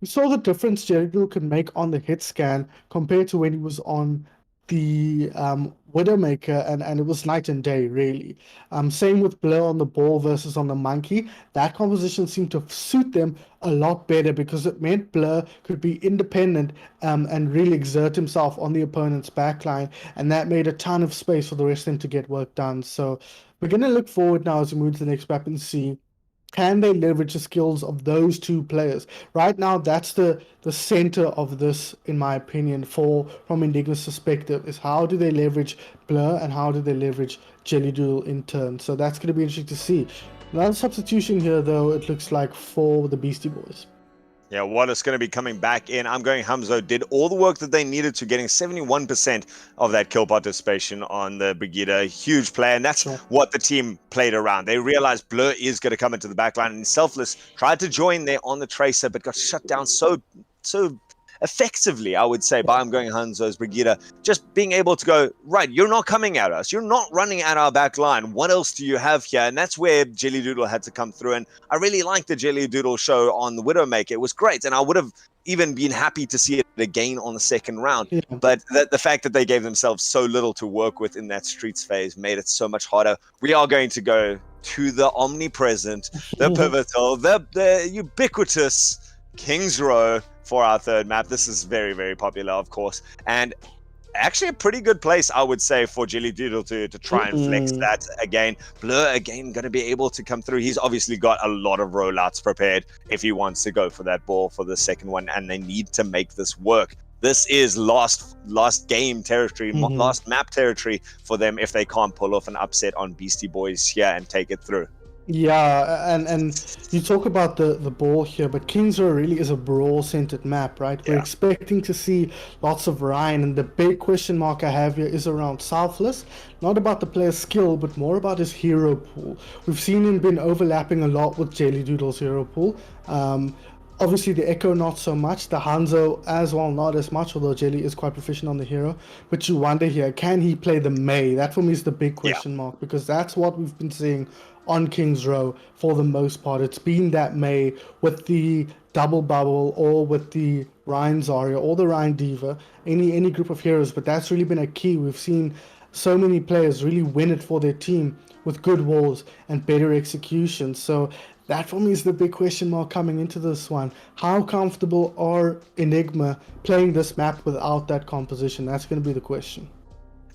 saw the difference Jericho could make on the hit scan compared to when he was on the Widowmaker, and it was night and day, really. Same with Blur on the ball versus on the Monkey. That composition seemed to suit them a lot better because it meant Blur could be independent and really exert himself on the opponent's backline, and that made a ton of space for the rest of them to get work done. So we're going to look forward now as we move to the next map and see, can they leverage the skills of those two players? Right now, that's the center of this, in my opinion, from Enigma's perspective, is how do they leverage Blur and how do they leverage Jelly Doodle in turn? So that's going to be interesting to see. Another substitution here, though, it looks like for the Beastie Boys. Yeah, Wallace going to be coming back in. I'm going Hamzo did all the work that they needed to, getting 71% of that kill participation on the Brigida. Huge play, and that's what the team played around. They realized Blur is going to come into the backline, and Selfless tried to join there on the Tracer, but got shut down so effectively, I would say, by I'm going Hanzo's Brigida. Just being able to go, right, you're not coming at us. You're not running at our back line. What else do you have here? And that's where Jelly Doodle had to come through. And I really liked the Jelly Doodle show on the Widowmaker. It was great. And I would have even been happy to see it again on the second round. Yeah. But the fact that they gave themselves so little to work with in that Streets phase made it so much harder. We are going to go to the omnipresent, the pivotal, the ubiquitous Kings Row for our third map. This is very, very popular, of course, and actually a pretty good place, I would say, for Jelly Doodle to try and flex that again. Blur again going to be able to come through. He's obviously got a lot of rollouts prepared if he wants to go for that ball for the second one, and they need to make this work. This is last game territory, last map territory for them if they can't pull off an upset on Beastie Boys here and take it through. Yeah, and you talk about the ball here, but Kings Row really is a brawl-centered map, right? We're expecting to see lots of Ryan, and the big question mark I have here is around Selfless. Not about the player's skill, but more about his hero pool. We've seen him been overlapping a lot with Jelly Doodle's hero pool. Obviously, the Echo not so much, the Hanzo as well not as much, although Jelly is quite proficient on the hero. But you wonder here, can he play the Mei? That for me is the big question mark, because that's what we've been seeing on Kings Row for the most part. It's been that Mei with the double bubble or with the Ryan Zarya or the Ryan Diva, any group of heroes, but that's really been a key. We've seen so many players really win it for their team with good walls and better execution. So that for me is the big question mark coming into this one. How comfortable are Enigma playing this map without that composition? That's going to be the question.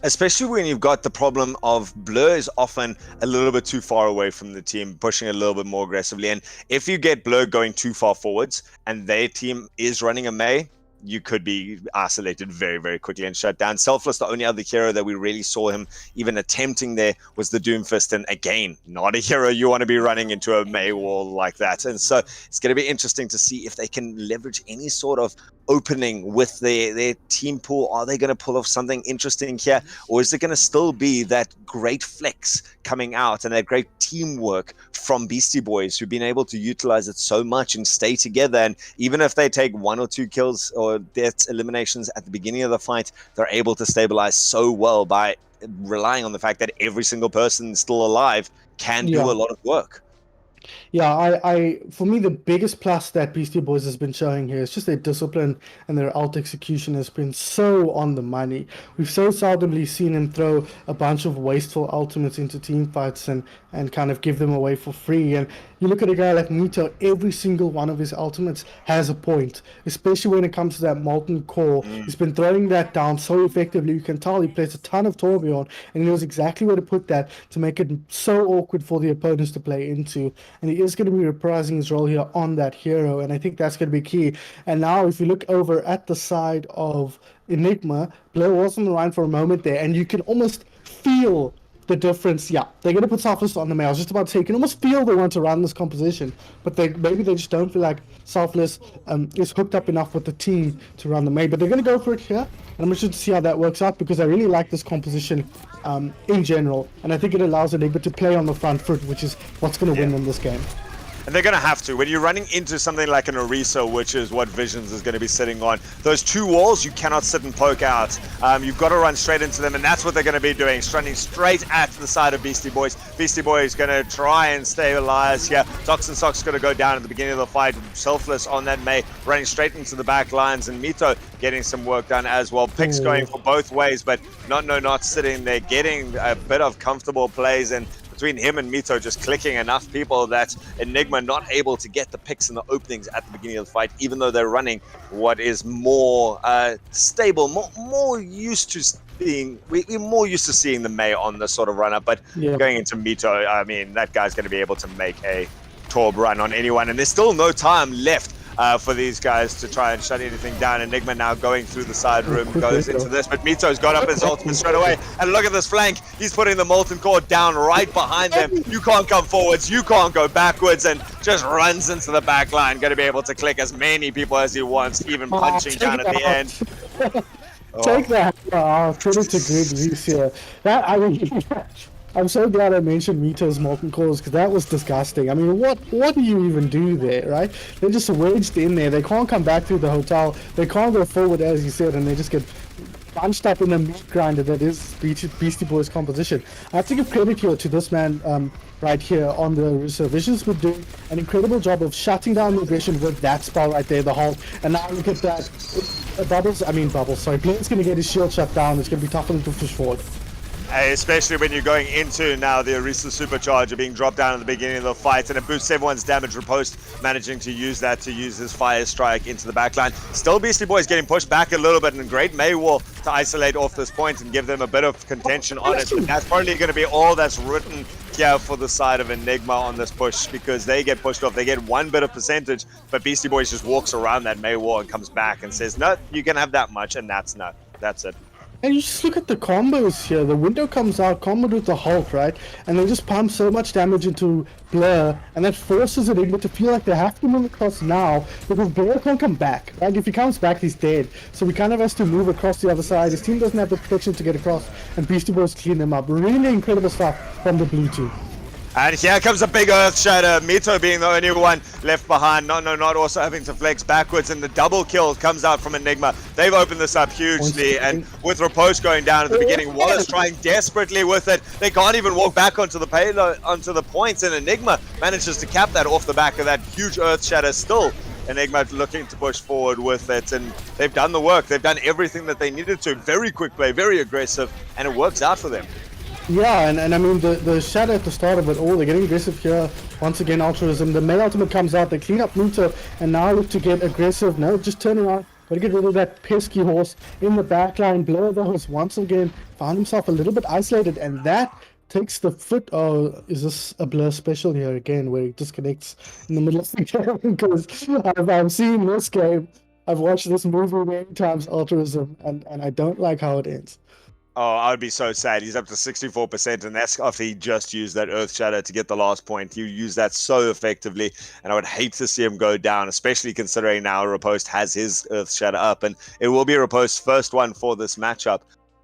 Especially when you've got the problem of Blur is often a little bit too far away from the team, pushing a little bit more aggressively. And if you get Blur going too far forwards and their team is running a Mei, you could be isolated very, very quickly and shut down. Selfless, the only other hero that we really saw him even attempting there was the Doomfist. And again, not a hero you want to be running into a Mei wall like that. And so it's going to be interesting to see if they can leverage any sort of opening with their team pool. Are they going to pull off something interesting here? Or is it going to still be that great flex coming out and that great teamwork from Beastie Boys who've been able to utilize it so much and stay together? And even if they take 1 or 2 kills or deaths, eliminations at the beginning of the fight, they're able to stabilize so well by relying on the fact that every single person still alive can do a lot of work. Yeah, for me, the biggest plus that Beastie Boys has been showing here is just their discipline and their alt execution has been so on the money. We've so seldomly seen him throw a bunch of wasteful ultimates into team fights and kind of give them away for free. And you look at a guy like Nito, every single one of his ultimates has a point, especially when it comes to that molten core. He's been throwing that down so effectively. You can tell he plays a ton of Torbjorn, and he knows exactly where to put that to make it so awkward for the opponents to play into. And he is going to be reprising his role here on that hero, and I think that's going to be key. And now, if you look over at the side of Enigma, Blair was on the line for a moment there, and you can almost feel the difference. Yeah, they're going to put Selfless on the mail. I was just about to say, you can almost feel they want to run this composition, but maybe they just don't feel like Selfless is hooked up enough with the team to run the mail. But they're going to go for it here, and I'm interested to see how that works out because I really like this composition in general, and I think it allows Enigma to play on the front foot, which is what's going to win them this game. And they're going to have to. When you're running into something like an Orisa, which is what Visions is going to be sitting on, those two walls, you cannot sit and poke out. You've got to run straight into them, and that's what they're going to be doing, running straight at the side of Beastie Boys. Beastie Boys going to try and stabilize here. Dox and Sock's going to go down at the beginning of the fight, Selfless on that May, running straight into the back lines, and Mito getting some work done as well. Picks going for both ways, but not sitting there, getting a bit of comfortable plays, and between him and Mito just clicking enough people that Enigma not able to get the picks and the openings at the beginning of the fight, even though they're running what is more stable, more used to being, we're more used to seeing the May on this sort of run up. But going into Mito, I mean, that guy's going to be able to make a Torb run on anyone, and there's still no time left for these guys to try and shut anything down. Enigma now going through the side room, goes into this, but Mito's got up his ultimate straight away. And look at this flank. He's putting the Molten Core down right behind them. You can't come forwards, you can't go backwards, and just runs into the back line. Going to be able to click as many people as he wants, even punching down at the end. Take that. Credit to good use here. That, I mean, I'm so glad I mentioned Mito's molten cores because that was disgusting. I mean, what do you even do there, right? They're just wedged in there. They can't come back through the hotel. They can't go forward, as you said, and they just get bunched up in the meat grinder that is Beastie Boys' composition. I have to give credit here to this man right here on the Orisa. Visions would do an incredible job of shutting down the aggression with that spell right there, the Hulk. And now look at that. Bubbles, sorry. Blade's going to get his shield shut down. It's going to be tough for him to push forward. Especially when you're going into now the Orisa Supercharger being dropped down at the beginning of the fight, and it boosts everyone's damage. Riposte managing to use that to use his Fire Strike into the backline. Still Beastie Boys getting pushed back a little bit, and great May Wall to isolate off this point and give them a bit of contention on it. But that's probably going to be all that's written here for the side of Enigma on this push, because they get pushed off. They get one bit of percentage, but Beastie Boys just walks around that May Wall and comes back and says, no, you can have that much, and that's it. And you just look at the combos here. The window comes out, comboed with the Hulk, right? And they just pump so much damage into Blair, and that forces Enigma to feel like they have to move across now, because Blair can't come back, right? If he comes back, he's dead. So he kind of has to move across the other side. His team doesn't have the protection to get across, and Beastie Boys clean them up. Really incredible stuff from the blue team. And here comes a big Earth Shatter. Mito being the only one left behind. Not also having to flex backwards, and the double kill comes out from Enigma. They've opened this up hugely, and with Riposte going down at the beginning, Wallace trying desperately with it. They can't even walk back onto the payload, onto the points, and Enigma manages to cap that off the back of that huge Earth Shatter. Still, Enigma looking to push forward with it, and they've done the work. They've done everything that they needed to. Very quick play, very aggressive, and it works out for them. Yeah, and I mean, the shadow at the start of it all, they're getting aggressive here. Once again, Altruism. The May ultimate comes out, they clean up Mito, and now look to get aggressive. No, just turn around. Gotta get rid of that pesky horse in the backline. Blur the horse once again, found himself a little bit isolated, and that takes the foot. Oh, is this a Blur special here again, where he disconnects in the middle of the game? Because I've seen this game. I've watched this movie many times, Altruism, and I don't like how it ends. Oh, I would be so sad. He's up to 64%, and that's after he just used that Earth Shatter to get the last point. He used that so effectively, and I would hate to see him go down, especially considering now Riposte has his Earth Shatter up, and it will be Riposte's first one for this matchup.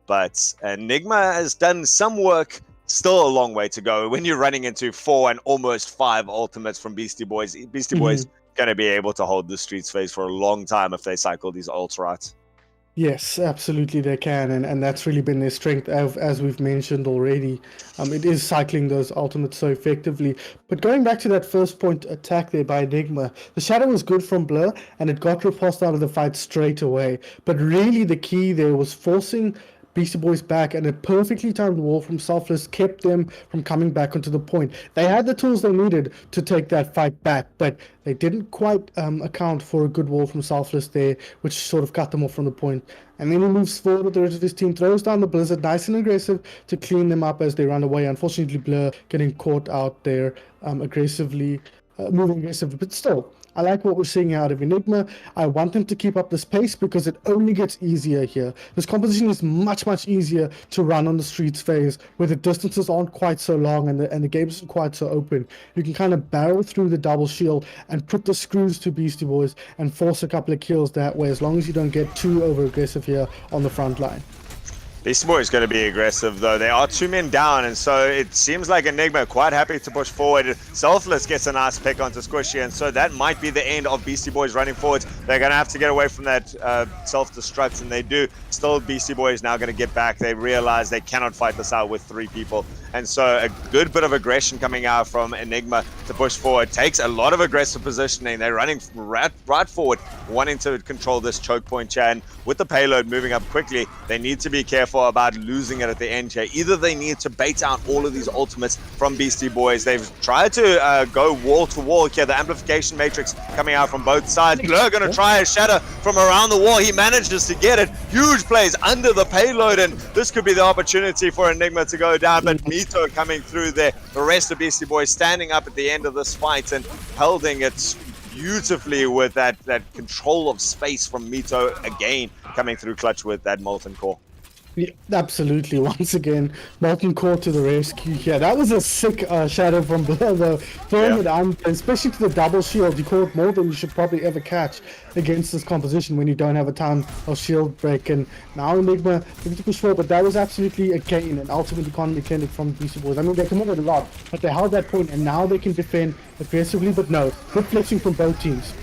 But Enigma has done some work, still a long way to go. When you're running into 4 and almost 5 ultimates from Beastie Boys, Beastie Boys going to be able to hold the streets face for a long time if they cycle these ults right. Yes, absolutely they can, and that's really been their strength, as we've mentioned already. It is cycling those ultimates so effectively. But going back to that first point attack there by Enigma, the shadow was good from Blur, and it got riposte out of the fight straight away. But really the key there was forcing Beastie Boys back, and a perfectly timed wall from Selfless kept them from coming back onto the point. They had the tools they needed to take that fight back, but they didn't quite account for a good wall from Selfless there, which sort of cut them off from the point. And then he moves forward with the rest of his team, throws down the Blizzard, nice and aggressive to clean them up as they run away. Unfortunately, Blur getting caught out there aggressively, moving aggressively, but still. I like what we're seeing out of Enigma. I want them to keep up this pace because it only gets easier here. This composition is much, much easier to run on the streets phase where the distances aren't quite so long and the game isn't quite so open. You can kind of barrel through the double shield and put the screws to Beastie Boys and force a couple of kills that way, as long as you don't get too over aggressive here on the front line. Beastie Boy is going to be aggressive, though. They are 2 men down, and so it seems like Enigma quite happy to push forward. Selfless gets a nice pick onto Squishy, and so that might be the end of Beastie Boys running forwards. They're going to have to get away from that self-destruct, and they do. Still, Beastie Boy is now going to get back. They realize they cannot fight this out with 3 people, and so a good bit of aggression coming out from Enigma to push forward. Takes a lot of aggressive positioning. They're running right forward, wanting to control this choke point here, and with the payload moving up quickly, they need to be careful about losing it at the end here. Either they need to bait out all of these ultimates from Beastie Boys. They've tried to go wall to wall here. The amplification matrix coming out from both sides. Blur going to try a shatter from around the wall. He manages to get it. Huge plays under the payload, and this could be the opportunity for Enigma to go down. But Mito coming through there. The rest of Beastie Boys standing up at the end of this fight and holding it beautifully with that control of space from Mito again, coming through clutch with that Molten Core. Yeah, absolutely. Once again, Molten Core to the rescue here. That was a sick shadow from Blur, though. Throwing it on, especially to the double shield. You caught more than you should probably ever catch against this composition when you don't have a ton of shield break. And now Enigma looking to push forward, but that was absolutely a gain and ultimate economy clinic from Beastie Boys. I mean, they committed a lot, but they held that point, and now they can defend aggressively, but no, good flexing from both teams.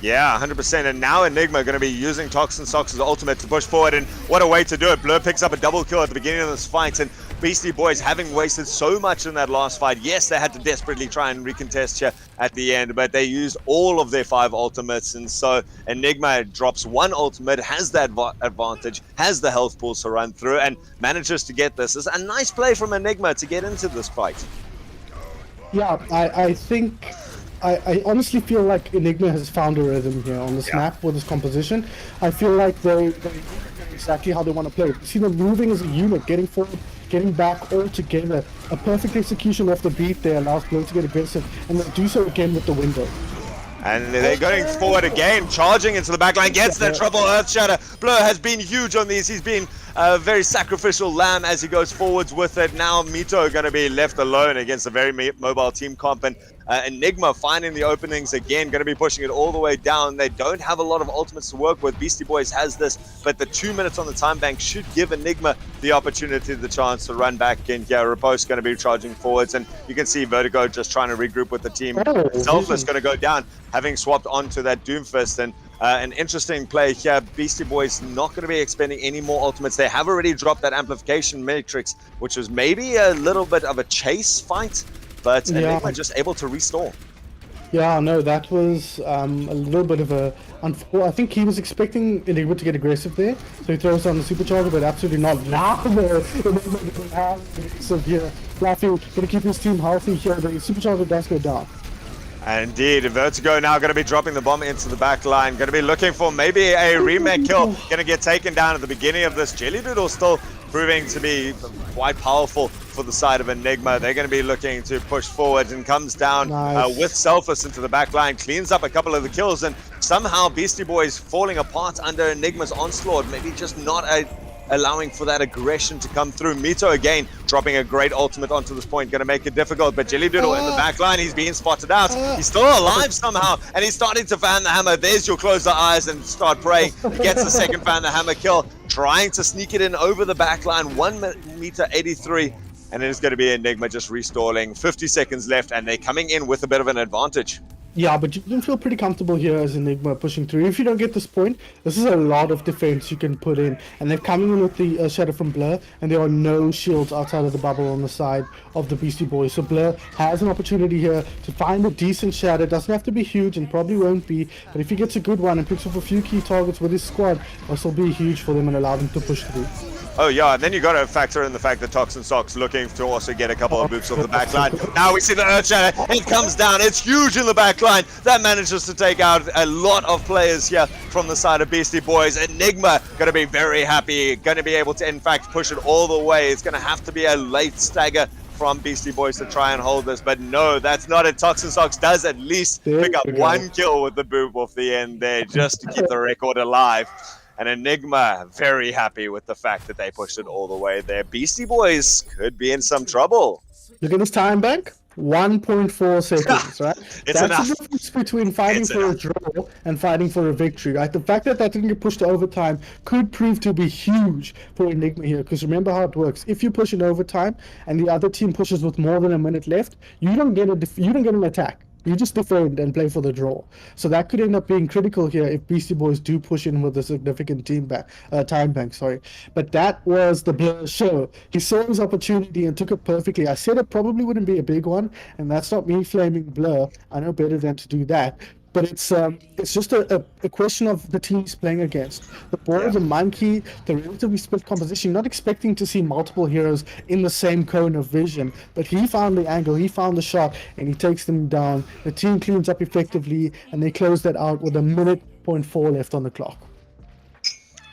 Yeah, 100%. And now Enigma going to be using Toxin Sox's ultimate to push forward. And what a way to do it. Blur picks up a double kill at the beginning of this fight. And Beastie Boys having wasted so much in that last fight. Yes, they had to desperately try and recontest here at the end, but they used all of their 5 ultimates. And so Enigma drops 1 ultimate, has that advantage, has the health pools to run through, and manages to get this. It's a nice play from Enigma to get into this fight. Yeah, I think... I honestly feel like Enigma has found a rhythm here on this map with this composition. I feel like they know exactly how they want to play. You see them moving as a unit, getting forward, getting back all together. A perfect execution off the beat there allows Blur to get aggressive, and they do so again with the window. And they're going forward again, charging into the backline, gets that triple Earth Shatter. Blur has been huge on these. He's been a very sacrificial lamb as he goes forwards with it. Now Mito going to be left alone against a very mobile team comp, and Enigma finding the openings again, going to be pushing it all the way down. They don't have a lot of ultimates to work with. Beastie Boys has this, but the 2 minutes on the time bank should give Enigma the opportunity, the chance to run back in here. Riposte going to be charging forwards, and you can see Vertigo just trying to regroup with the team. Selfless going to go down, having swapped onto that Doomfist, and an interesting play here. Beastie Boys not going to be expending any more ultimates. They have already dropped that amplification matrix, which was maybe a little bit of a chase fight, but Enigma just able to restore. Yeah, no, that was a little bit of a... I think he was expecting Enigma to get aggressive there, so he throws down the supercharger, but absolutely not. Now so here, Fluffy going to keep his team healthy here. The supercharger does go down. Indeed, Vertigo now going to be dropping the bomb into the back line. Going to be looking for maybe a remake kill. Going to get taken down at the beginning of this. Jelly Doodle still proving to be quite powerful for the side of Enigma. They're going to be looking to push forward, and comes down with Selfless into the back line. Cleans up a couple of the kills, and somehow Beastie Boys falling apart under Enigma's onslaught. Maybe just not allowing for that aggression to come through. Mito again dropping a great ultimate onto this point, going to make it difficult, but Jelly Doodle in the back line, he's being spotted out. He's still alive somehow, and he's starting to fan the hammer. There's your close the eyes and start praying. He gets the second fan the hammer kill, trying to sneak it in over the back line. 1 meter 83, and it is going to be Enigma just restalling. 50 seconds left, and they're coming in with a bit of an advantage. Yeah, but you can feel pretty comfortable here as Enigma pushing through. If you don't get this point, this is a lot of defense you can put in. And they're coming in with the Shadow from Blur, and there are no shields outside of the bubble on the side of the Beastie Boys. So Blur has an opportunity here to find a decent Shadow. It doesn't have to be huge, and probably won't be. But if he gets a good one and picks up a few key targets with his squad, this will be huge for them and allow them to push through. Oh yeah, and then you got to factor in the fact that Toxin Sock's looking to also get a couple of boops off the back line. Now we see the Earth Shadow, it comes down, it's huge in the back line. That manages to take out a lot of players here from the side of Beastie Boys. Enigma going to be very happy, going to be able to in fact push it all the way. It's going to have to be a late stagger from Beastie Boys to try and hold this, but no, that's not it. Toxin Socks does at least pick up one kill with the boop off the end there, just to keep the record alive. And Enigma very happy with the fact that they pushed it all the way there. Beastie Boys could be in some trouble. Look at this time bank. 1.4 seconds, right? That's enough. the difference between fighting a draw and fighting for a victory, right? The fact that that didn't get pushed to overtime could prove to be huge for Enigma here, because remember how it works. If you push in overtime and the other team pushes with more than a minute left, you don't get an attack. You just defend and play for the draw. So that could end up being critical here if Beastie Boys do push in with a significant time bank. But that was the Blur show. He saw his opportunity and took it perfectly. I said it probably wouldn't be a big one, and that's not me flaming Blur. I know better than to do that. But it's just a question of the teams playing against. The board, the monkey, the relatively split composition, not expecting to see multiple heroes in the same cone of vision. But he found the angle, he found the shot, and he takes them down. The team cleans up effectively, and they close that out with a minute 0.4 left on the clock.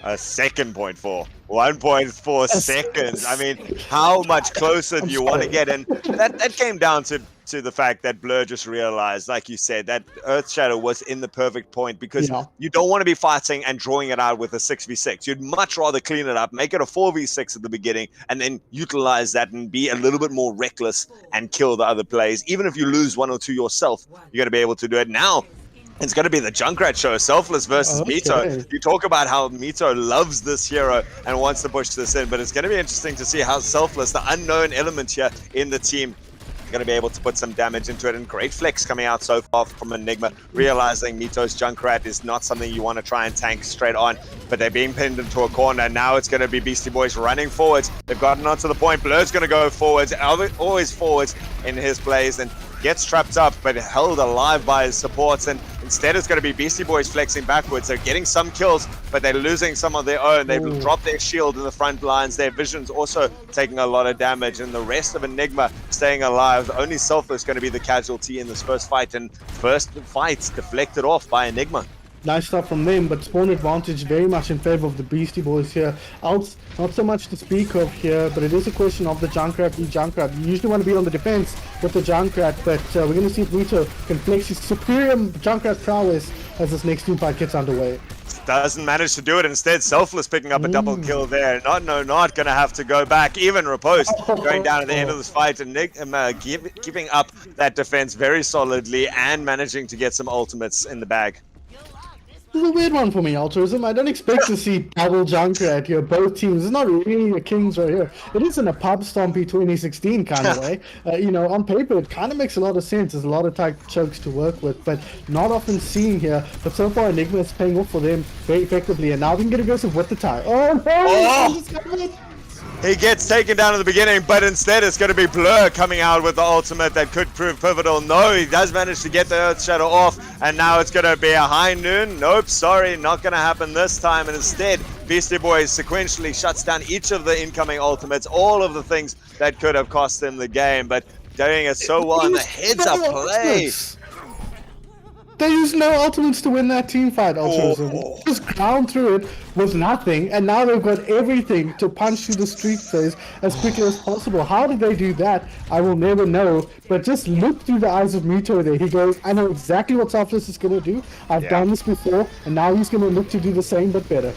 A second 0.4. 1.4 seconds. I mean, how much closer do you want to get? And that came down to the fact that Blur just realized, like you said, that Earth Shadow was in the perfect point, because you don't want to be fighting and drawing it out with a 6v6. You'd much rather clean it up, make it a 4v6 at the beginning, and then utilize that and be a little bit more reckless and kill the other players. Even if you lose one or two yourself, you're going to be able to do it. Now, it's going to be the Junkrat show, Selfless versus Mito. You talk about how Mito loves this hero and wants to push this in, but it's going to be interesting to see how Selfless, the unknown element here in the team, going to be able to put some damage into it. And great flex coming out so far from Enigma, realizing Mito's Junkrat is not something you want to try and tank straight on, but they're being pinned into a corner. Now it's going to be Beastie Boys running forwards. They've gotten onto the point. Blur's going to go forwards, always forwards in his plays, and gets trapped up but held alive by his supports. And instead it's going to be Beastie Boys flexing backwards. They're getting some kills, but they're losing some of their own. They've dropped their shield in the front lines. Their vision's also taking a lot of damage, and the rest of Enigma staying alive. Only Selfless going to be the casualty in this first fight, and first fight's deflected off by Enigma. Nice stuff from them, but spawn advantage very much in favor of the Beastie Boys here. Not so much to speak of here, but it is a question of the Junkrat v Junkrat. You usually want to be on the defense with the Junkrat, but we're going to see if Mito can flex his superior Junkrat prowess as this next team fight gets underway. Doesn't manage to do it. Instead, Selfless picking up a double kill there. Not going to have to go back. Even Riposte going down at the end of this fight, and keeping up that defense very solidly and managing to get some ultimates in the bag. This is a weird one for me, Altruism. I don't expect to see double Junkrat here, both teams. It's not really a Kings right here. It isn't a pub stompy 2016 kind of way. On paper, it kind of makes a lot of sense. There's a lot of type chokes to work with, but not often seen here. But so far, Enigma is paying off for them very effectively, and now we can get aggressive with the tie. He gets taken down in the beginning, but instead it's going to be Blur coming out with the ultimate that could prove pivotal. No, he does manage to get the Earth Shadow off, and now it's going to be a high noon. Nope, sorry, not going to happen this time. And instead, Beastie Boys sequentially shuts down each of the incoming ultimates, all of the things that could have cost them the game, but doing it so well in the heads-up play. They used no ultimates to win that team fight, Altruism. Just ground through it with nothing, and now they've got everything to punch through the street phase as quickly as possible. How did they do that? I will never know, but just look through the eyes of Mito there. He goes, I know exactly what Selfless is going to do. I've done this before, and now he's going to look to do the same, but better.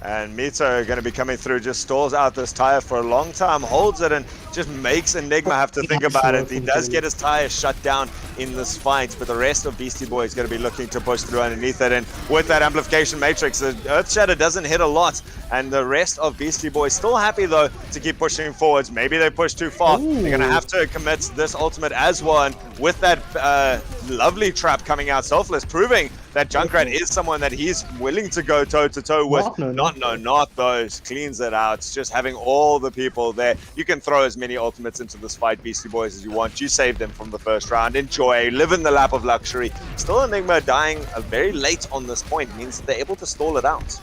And Mito going to be coming through, just stalls out this tire for a long time, holds it, and just makes Enigma have to think about it. He does get his tire shut down in this fight, but the rest of Beastie Boy is going to be looking to push through underneath it. And with that amplification matrix, the Earth Shadow doesn't hit a lot, and the rest of Beastie Boy still happy though to keep pushing forwards. Maybe they push too far. They're going to have to commit this ultimate as well, and with that lovely trap coming out Selfless, proving that Junkrat is someone that he's willing to go toe-to-toe with. Not those. Cleans it out. It's just having all the people there. You can throw as many ultimates into this fight, Beastie Boys, as you want. You saved them from the first round. Enjoy. Live in the lap of luxury. Still Enigma dying very late on this point means that they're able to stall it out.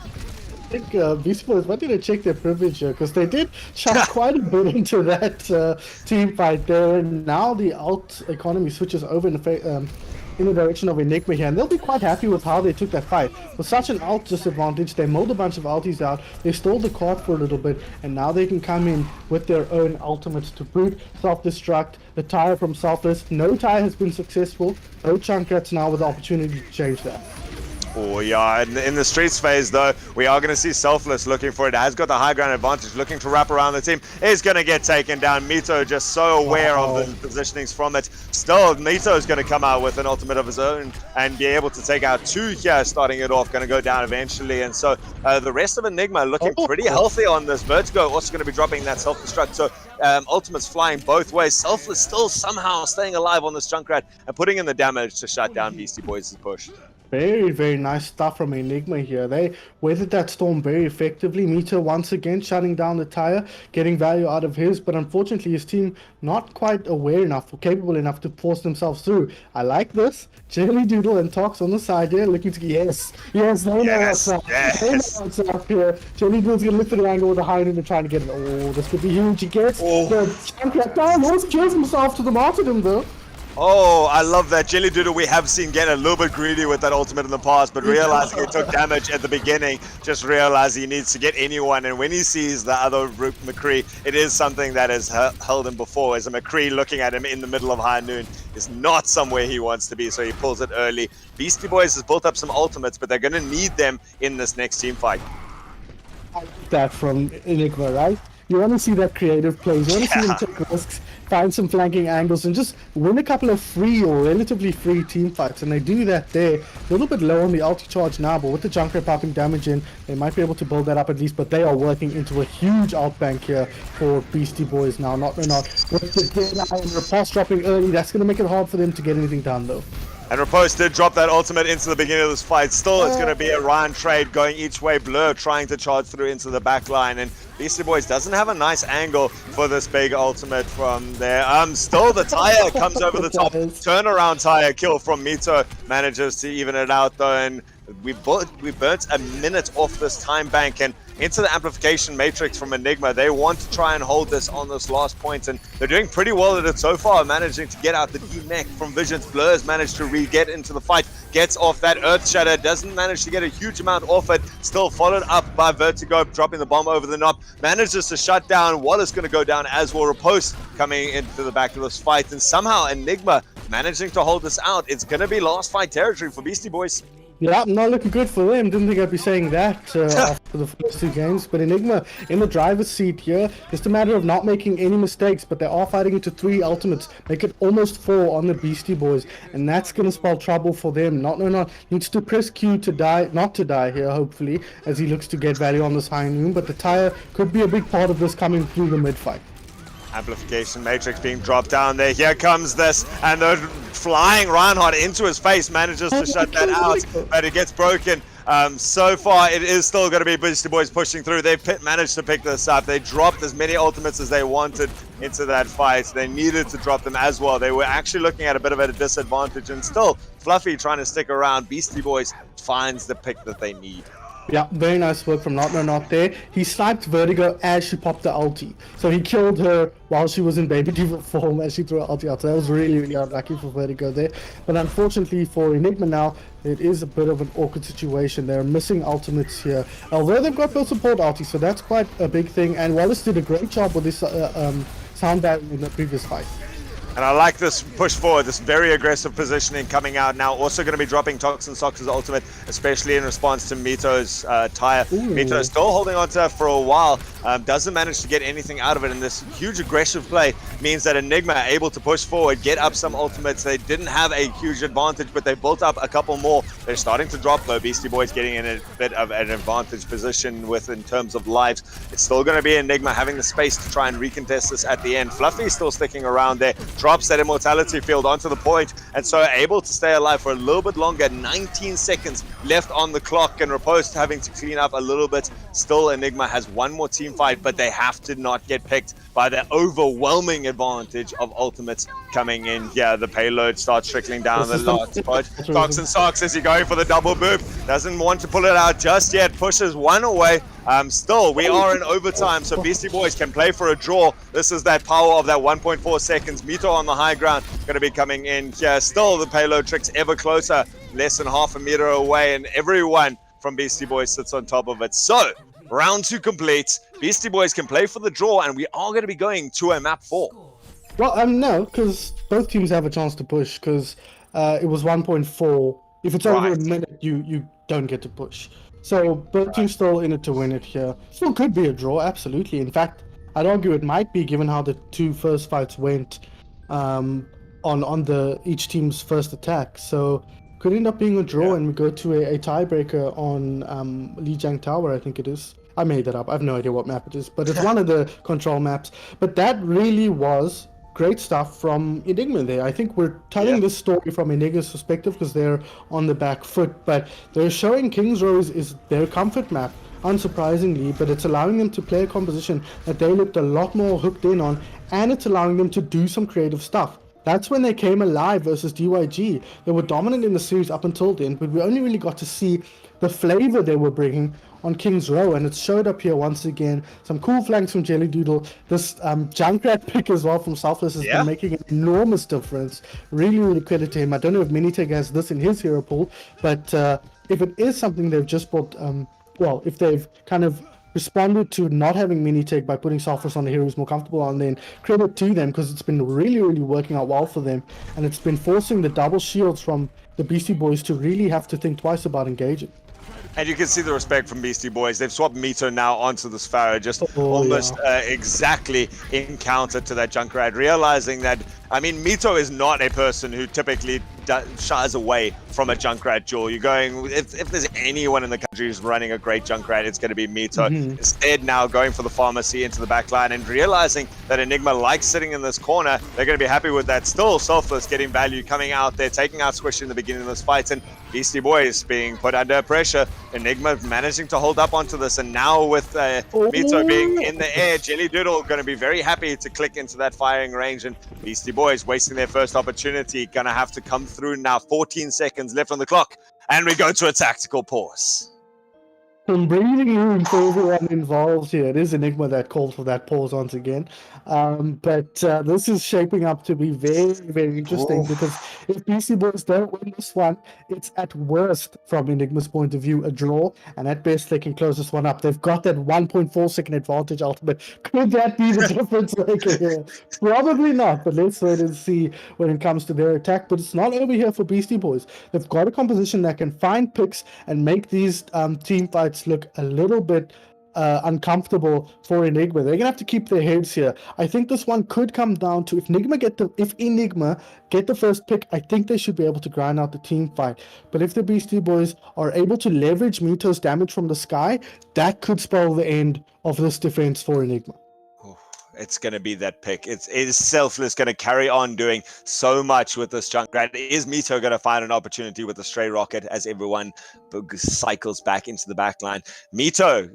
I think Beastie Boys wanted to check their privilege here because they did chuck quite a bit into that team fight there, and now the alt economy switches over in the direction of Enigma here, and they'll be quite happy with how they took that fight. With such an alt disadvantage, they mulled a bunch of alties out, they stole the card for a little bit, and now they can come in with their own ultimates to brute, self-destruct, the tire from Selfless. No tire has been successful, no Junkrats now with the opportunity to change that. Oh yeah, in the streets phase though, we are going to see Selfless looking for it. Has got the high ground advantage, looking to wrap around the team. Is going to get taken down. Mito just so aware of the positionings from it. Still, Mito is going to come out with an ultimate of his own and be able to take out 2 here, starting it off. Going to go down eventually. And so the rest of Enigma looking pretty healthy on this. Vertigo also going to be dropping that self-destruct. So ultimates flying both ways. Selfless still somehow staying alive on this Junkrat and putting in the damage to shut down Beastie Boys' push. Very, very nice stuff from Enigma here. They weathered that storm very effectively. Mito once again shutting down the tire, getting value out of his, but unfortunately his team not quite aware enough or capable enough to force themselves through. I like this. Jelly Doodle and Tox on the side here looking to they know what's up. They know what's up here. Jelly Doodle's gonna lift the angle with the high end and trying to get it. Oh, this could be huge. He gets the Junkrat down. He almost kills himself to the martyrdom though. Oh, I love that. Jelly Doodle we have seen get a little bit greedy with that ultimate in the past, but realizing he took damage at the beginning, just realized he needs to get anyone. And when he sees the other McCree, it is something that has held him before. As a McCree looking at him in the middle of high noon is not somewhere he wants to be, so he pulls it early. Beastie Boys has built up some ultimates, but they're going to need them in this next team fight. I like that from Enigma, right? You want to see that creative plays, you want to see them take risks, find some flanking angles, and just win a couple of free or relatively free team fights. And they do that there. A little bit low on the ulti charge now, but with the Junkrat popping damage in, they might be able to build that up at least. But they are working into a huge outbank here for Beastie Boys now. Not with the Dead and Repulse dropping early, that's going to make it hard for them to get anything done though. And Repose did drop that ultimate into the beginning of this fight. Still, it's going to be a Ryan trade going each way. Blur trying to charge through into the back line. And Beastie Boys doesn't have a nice angle for this big ultimate from there. Still, the tire comes over the top. Turnaround tire kill from Mito. Manages to even it out, though. And we burnt a minute off this time bank. And into the amplification matrix from Enigma. They want to try and hold this on this last point, and they're doing pretty well at it so far, managing to get out the D-Mech from Visions. Blur's managed to re-get into the fight, gets off that Earth Shatter, doesn't manage to get a huge amount off it, still followed up by Vertigo, dropping the bomb over the knob, manages to shut down. Wallace going to go down as well. Riposte coming into the back of this fight, and somehow Enigma managing to hold this out. It's going to be last fight territory for Beastie Boys. Yeah, not looking good for them. Didn't think I'd be saying that after the first 2 games. But Enigma in the driver's seat here. Just a matter of not making any mistakes. But they are fighting into 3 ultimates. Make it almost 4 on the Beastie Boys. And that's going to spell trouble for them. Not. Needs to press Q to die. Not to die here, hopefully. As he looks to get value on this high noon. But the tire could be a big part of this coming through the mid-fight. Amplification matrix being dropped down there. Here comes this, and the flying Reinhardt into his face manages to shut that out, but it gets broken. So far, it is still going to be Beastie Boys pushing through. They've managed to pick this up. They dropped as many ultimates as they wanted into that fight. They needed to drop them as well. They were actually looking at a bit of a disadvantage, and still, Fluffy trying to stick around. Beastie Boys finds the pick that they need. Yeah, very nice work from Not there. He sniped Vertigo as she popped the ulti. So he killed her while she was in Baby Diva form as she threw her ulti out. So that was really, really unlucky for Vertigo there. But unfortunately for Enigma now, it is a bit of an awkward situation. They're missing ultimates here. Although they've got both support ultis, so that's quite a big thing. And Wallace did a great job with this sound battle in the previous fight. And I like this push forward, this very aggressive positioning coming out now. Also going to be dropping Toxin Sox's ultimate, especially in response to Mito's tire. Mito is still holding on to her for a while. doesn't manage to get anything out of it. And this huge aggressive play means that Enigma are able to push forward, get up some ultimates. They didn't have a huge advantage, but they built up a couple more. They're starting to drop though. Beastie Boys getting in a bit of an advantage position with in terms of lives. It's still going to be Enigma having the space to try and recontest this at the end. Fluffy still sticking around there, drops that immortality field onto the point, and so able to stay alive for a little bit longer. 19 seconds left on the clock, and Riposte having to clean up a little bit. Still, Enigma has one more team fight, but they have to not get picked by the overwhelming advantage of ultimates coming in here. The payload starts trickling down the last spot. Fox and Socks, is he going for the double boop? Doesn't want to pull it out just yet. Pushes one away. Still, we are in overtime, so Beastie Boys can play for a draw. This is that power of that 1.4 seconds. Mito on the high ground, going to be coming in here. Still, the payload tricks ever closer, less than half a meter away, and everyone from Beastie Boys sits on top of it. So, round 2 complete. Beastie Boys can play for the draw, and we are going to be going to a map 4. Well, no, because both teams have a chance to push, because it was 1.4. If it's over a minute, you don't get to push. So both teams still in it to win it here. Still could be a draw, absolutely. In fact, I'd argue it might be, given how the 2 first fights went on the each team's first attack. So could end up being a draw, and we go to a tiebreaker on Lijiang Tower, I think it is. I made that up. I have no idea what map it is, but it's one of the control maps. But that really was great stuff from Enigma there. I think we're telling this story from Enigma's perspective because they're on the back foot, but they're showing Kings Row is their comfort map, unsurprisingly, but it's allowing them to play a composition that they looked a lot more hooked in on, and it's allowing them to do some creative stuff. That's when they came alive versus DYG. They were dominant in the series up until then, but we only really got to see the flavor they were bringing on Kings Row, and it showed up here once again. Some cool flanks from Jelly Doodle. This Junkrat pick as well from Selfless has been making an enormous difference. Really, really credit to him. I don't know if Miniteg has this in his hero pool, but if it is something they've just bought, well, if they've kind of responded to not having Miniteg by putting Selfless on the hero who's more comfortable on, then credit to them, because it's been really, really working out well for them, and it's been forcing the double shields from the Beastie Boys to really have to think twice about engaging. And you can see the respect from Beastie Boys. They've swapped Mito now onto this Pharaoh, just almost exactly in counter to that Junkrat, realizing that, I mean, Mito is not a person who typically shies away from a Junkrat duel. You're going, if there's anyone in the country who's running a great Junkrat, it's going to be Mito. Instead, now going for the pharmacy into the back line and realizing that Enigma likes sitting in this corner, they're going to be happy with that. Still, Selfless getting value, coming out there, taking out Squish in the beginning of this fight, and Beastie Boys being put under pressure. Enigma managing to hold up onto this, and now with Mito being in the air, Jelly Doodle going to be very happy to click into that firing range, and Beastie Boys wasting their first opportunity, going to have to come through now. 14 seconds left on the clock, and we go to a tactical pause. Some breathing room for everyone involved here. It is Enigma that called for that pause once again. But this is shaping up to be very, very interesting because if Beastie Boys don't win this one, it's at worst, from Enigma's point of view, a draw, and at best they can close this one up. They've got that 1.4 second advantage ultimate. Could that be the difference maker here? Probably not, but let's wait and see when it comes to their attack. But it's not over here for Beastie Boys. They've got a composition that can find picks and make these team fights look a little bit uncomfortable for Enigma. They're gonna have to keep their heads here. I think this one could come down to if Enigma get the first pick, I think they should be able to grind out the team fight. But if the Beastie Boys are able to leverage Mito's damage from the sky, that could spell the end of this defense for Enigma. It's going to be that pick. Is Selfless going to carry on doing so much with this Junkrat? Is Mito going to find an opportunity with a stray rocket as everyone cycles back into the back line? Mito,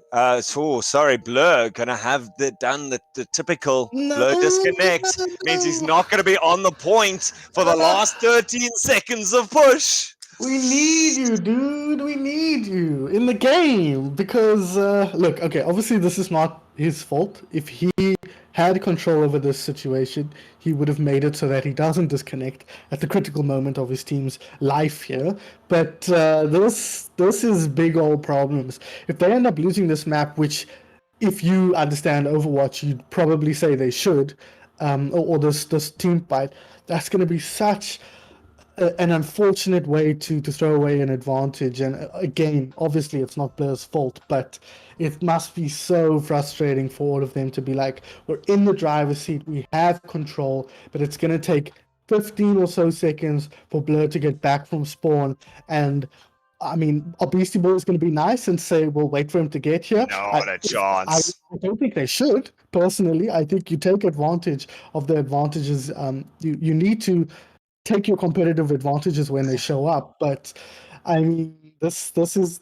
Blur, going to have done the typical Blur disconnect. Means he's not going to be on the point for the last 13 seconds of push. We need you, dude. We need you in the game because, look, okay, obviously this is not his fault. If he had control over this situation, he would have made it so that he doesn't disconnect at the critical moment of his team's life here. But this is big old problems. If they end up losing this map, which if you understand Overwatch, you'd probably say they should, or this team fight, that's going to be such an unfortunate way to throw away an advantage. And again, obviously, it's not Blur's fault, but it must be so frustrating for all of them to be like, we're in the driver's seat, we have control, but it's going to take 15 or so seconds for Blur to get back from spawn. And I mean, a Beastie Boy is going to be nice and say, we'll wait for him to get here. Not a chance. I don't think they should, personally. I think you take advantage of the advantages. You need to take your competitive advantages when they show up. But I mean, this is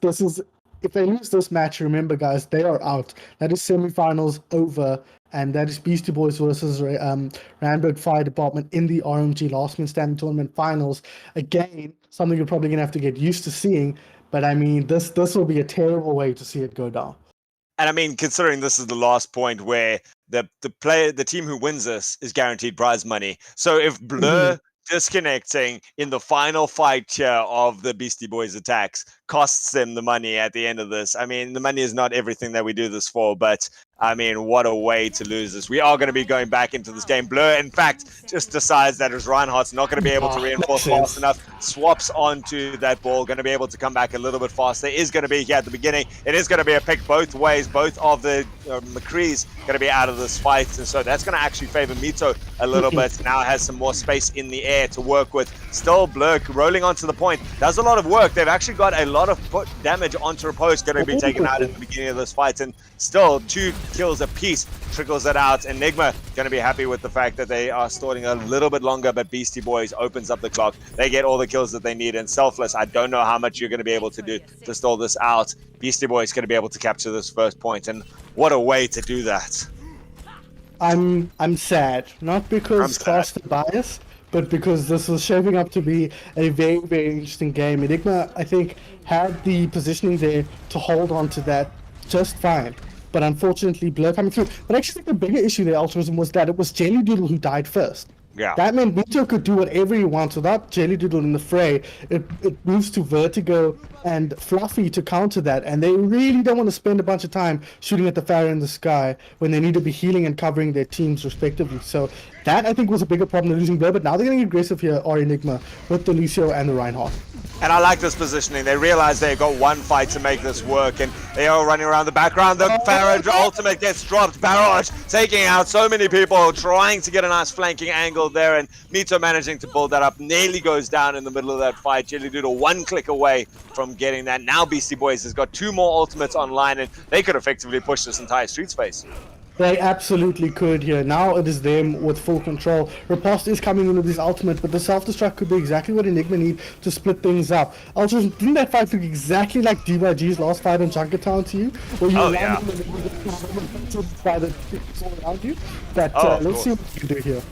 if they lose this match, remember guys, they are out. That is semifinals over, and that is Beastie Boys versus Randburg Fire Department in the RMG Last Man Standing Tournament finals. Again, something you're probably gonna have to get used to seeing. But I mean, this will be a terrible way to see it go down. And I mean, considering this is the last point where the team who wins this is guaranteed prize money. So if Blur disconnecting in the final fight here of the Beastie Boys attacks costs them the money at the end of this. I mean, the money is not everything that we do this for, but I mean, what a way to lose this. We are going to be going back into this game. Blur, in fact, just decides that as Reinhardt's not going to be able to reinforce fast enough, swaps onto that ball, going to be able to come back a little bit faster. Is going to be here at the beginning. It is going to be a pick both ways. Both of the McCree's going to be out of this fight, and so that's going to actually favor Mito a little bit. Now has some more space in the air to work with. Still, Blur rolling onto the point. Does a lot of work. They've actually got a lot of damage onto a post going to be taken out at the beginning of this fight, and still 2 kills apiece trickles it out. Enigma going to be happy with the fact that they are stalling a little bit longer, but Beastie Boys opens up the clock. They get all the kills that they need, and Selfless, I don't know how much you're going to be able to do to stall this out. Beastie Boys going to be able to capture this first point, and what a way to do that. I'm sad, not because cluster bias, but because this was shaping up to be a very, very interesting game. Enigma, I think, had the positioning there to hold on to that just fine. But unfortunately, Blur coming through. But I actually think the bigger issue there, Altruism, was that it was Jelly Doodle who died first. Yeah. That meant Mito could do whatever he wants without Jelly Doodle in the fray. It moves to Vertigo and Fluffy to counter that, and they really don't want to spend a bunch of time shooting at the Pharaoh in the sky when they need to be healing and covering their teams respectively. So that, I think, was a bigger problem than losing Blur, but now they're getting aggressive here, or Enigma, with the Lucio and the Reinhardt. And I like this positioning. They realize they've got one fight to make this work, and they are running around the background. The Pharaoh ultimate gets dropped. Barrage taking out so many people, trying to get a nice flanking angle there, and Mito managing to build that up. Nearly goes down in the middle of that fight. Jelly Doodle 1 click away from getting that. Now Beastie Boys has got 2 more ultimates online, and they could effectively push this entire street space. They absolutely could here. Now it is them with full control. Riposte is coming in with his ultimate, but the self-destruct could be exactly what Enigma need to split things up. Also, didn't that fight look exactly like DYG's last fight in Junkertown to you? Where you by the all around you? But let's see what we can do here.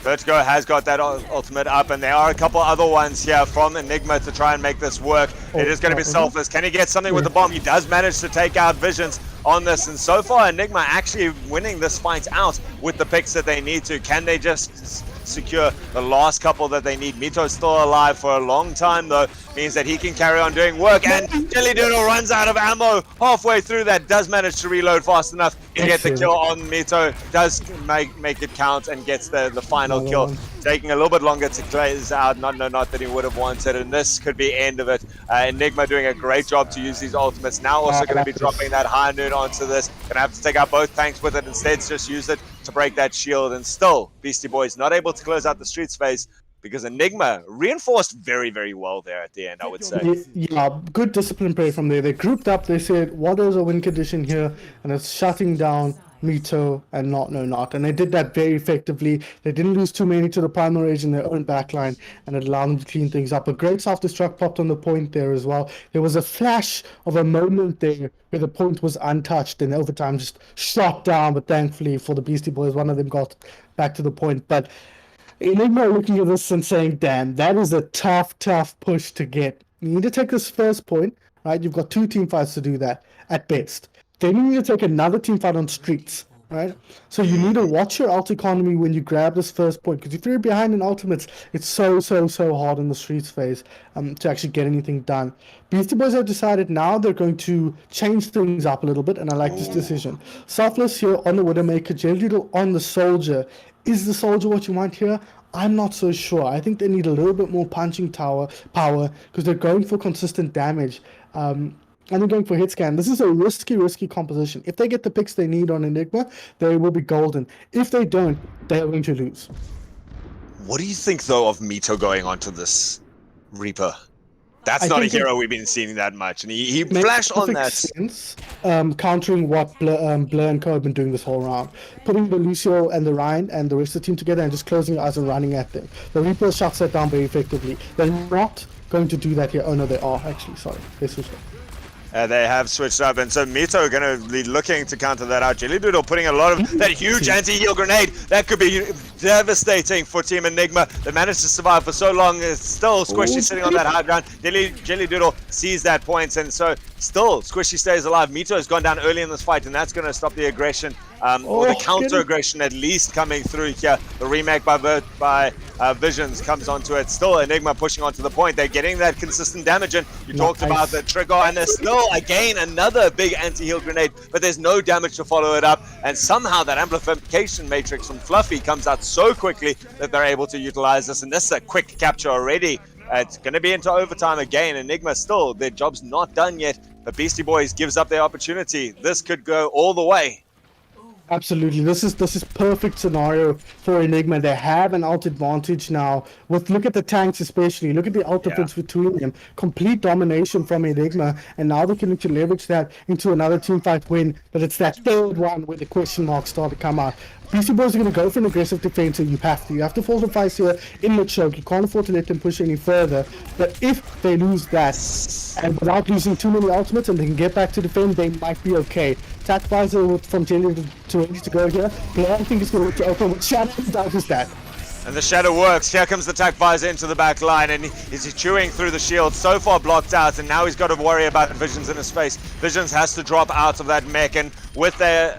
Vertigo has got that ultimate up, and there are a couple other ones here from Enigma to try and make this work. It is going to be Selfless. Can he get something with the bomb? He does manage to take out Visions on this, and so far Enigma actually winning this fight out with the picks that they need to. Can they just secure the last couple that they need? Mito's still alive for a long time though, means that he can carry on doing work, and Jelly Doodle runs out of ammo halfway through that, does manage to reload fast enough to get the kill on Mito, does make it count and gets the final kill. Taking a little bit longer to close out, not that he would have wanted, and this could be end of it. Enigma doing a great job to use these ultimates, now also going to be dropping that high noon onto this, going to have to take out both tanks with it, instead just use it to break that shield, and still Beastie Boys not able to close out the street space because Enigma reinforced very, very well there at the end, I would say. Yeah, good discipline play from there. They grouped up, they said, what is a win condition here? And it's shutting down Mito and Not. And they did that very effectively. They didn't lose too many to the Primal Rage in their own backline, and it allowed them to clean things up. A great self-destruct popped on the point there as well. There was a flash of a moment there where the point was untouched, and overtime just shot down, but thankfully for the Beastie Boys, one of them got back to the point. But Enigma looking at this and saying, damn, that is a tough push to get. You need to take this first point, right? You've got 2 team fights to do that, at best. Then you need to take another team fight on streets, right? So you need to watch your ult economy when you grab this first point, because if you're behind in ultimates, it's so hard in the streets phase to actually get anything done. Beastie Boys have decided now they're going to change things up a little bit, and I like this decision. Selfless here on the Widowmaker, Jelly Doodle on the Soldier. Is the Soldier what you want here? I'm not so sure. I think they need a little bit more punching power because they're going for consistent damage. And they're going for hit scan. This is a risky composition. If they get the picks they need on Enigma, they will be golden. If they don't, they are going to lose. What do you think, though, of Mito going onto this Reaper? That's I not a think hero we've been seeing that much, and he it makes flashed on perfect that. sense, countering what Blur and Co have been doing this whole round. Putting the Lucio and the Ryan and the rest of the team together and just closing your eyes and running at them. The Reaper shuts that down very effectively. They're not going to do that here. Oh no, they are actually. Sorry, they switched up. They have switched up, and so Mito going to be looking to counter that out. Jelly Doodle putting a lot of that huge anti-heal grenade. That could be devastating for Team Enigma. They managed to survive for so long. It's still Squishy sitting on that high ground. Jelly Doodle sees that point, and so still Squishy stays alive. Mito has gone down early in this fight, and that's going to stop the aggression, or the counter-aggression at least coming through here. The remake by Visions comes onto it. Still Enigma pushing onto the point. They're getting that consistent damage, and you talked about the trigger, and there's still again another big anti-heal grenade, but there's no damage to follow it up, and somehow that amplification matrix from Fluffy comes out so quickly that they're able to utilize this, and this is a quick capture already. It's going to be into overtime again. Enigma still, their job's not done yet, but Beastie Boys gives up their opportunity. This could go all the way. Absolutely, this is perfect scenario for Enigma. They have an ult advantage now. Look at the tanks especially. Look at the ult difference between them. Complete domination from Enigma, and now they can leverage that into another teamfight win. But it's that third one where the question marks start to come out. Beastie Boys are going to go for an aggressive defense, so you have to force the fight here in the choke. You can't afford to let them push any further. But if they lose that, and without losing too many ultimates, and they can get back to defend, they might be okay. Attack visor from Jelly to go here. But I think it's going to open with Shadow. That is that. And the shadow works. Here comes the attack visor into the back line, and he's chewing through the shield. So far blocked out, and now he's got to worry about Visions in his face. Visions has to drop out of that mech, and with their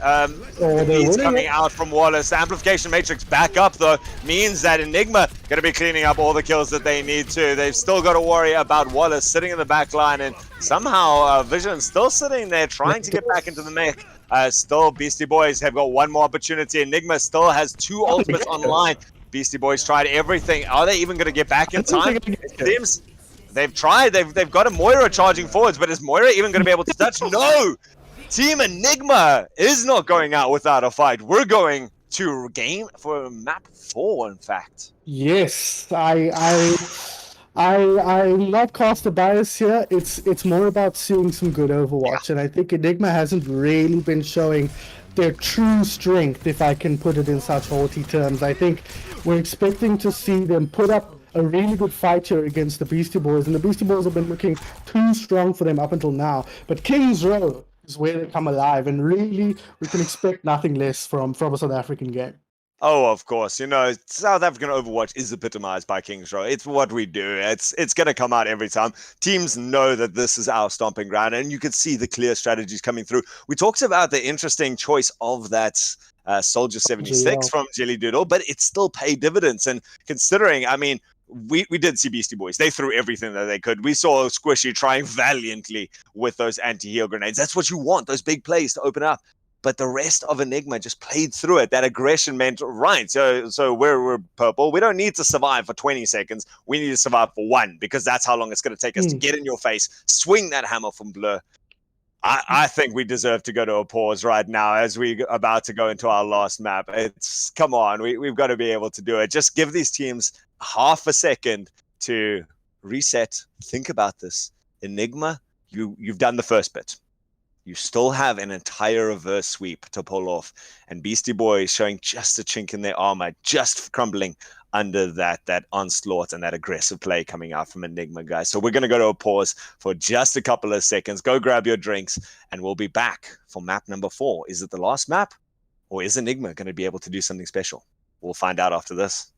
beats coming out from Wallace, the amplification matrix back up though means that Enigma going to be cleaning up all the kills that they need to. They've still got to worry about Wallace sitting in the back line, and somehow Visions still sitting there trying to get back into the mech. Still, Beastie Boys have got one more opportunity. Enigma still has 2 ultimates online. Beastie Boys tried everything. Are they even going to get back in time? It seems they've tried. They've got a Moira charging forwards, but is Moira even going to be able to touch? No! Team Enigma is not going out without a fight. We're going to game for map 4, in fact. Yes, I love caster bias here. It's more about seeing some good Overwatch, and I think Enigma hasn't really been showing their true strength, if I can put it in such haughty terms. I think we're expecting to see them put up a really good fight here against the Beastie Boys, and the Beastie Boys have been looking too strong for them up until now. But Kings Row is where they come alive, and really we can expect nothing less from a South African game. Oh, of course. You know, South African Overwatch is epitomized by Kings Row. It's what we do. It's going to come out every time. Teams know that this is our stomping ground, and you can see the clear strategies coming through. We talked about the interesting choice of that Soldier 76 from Jelly Doodle, but it still paid dividends. And considering, I mean, we did see Beastie Boys. They threw everything that they could. We saw Squishy trying valiantly with those anti-heal grenades. That's what you want, those big plays to open up. But the rest of Enigma just played through it. That aggression meant, right, so we're purple. We don't need to survive for 20 seconds. We need to survive for 1, because that's how long it's going to take us to get in your face, swing that hammer from Blur. I think we deserve to go to a pause right now as we're about to go into our last map. Come on, we've got to be able to do it. Just give these teams half a second to reset, think about this. Enigma, you've done the first bit. You still have an entire reverse sweep to pull off. And Beastie Boy showing just a chink in their armor, just crumbling under that onslaught and that aggressive play coming out from Enigma, guys. So we're going to go to a pause for just a couple of seconds. Go grab your drinks, and we'll be back for map number 4. Is it the last map, or is Enigma going to be able to do something special? We'll find out after this.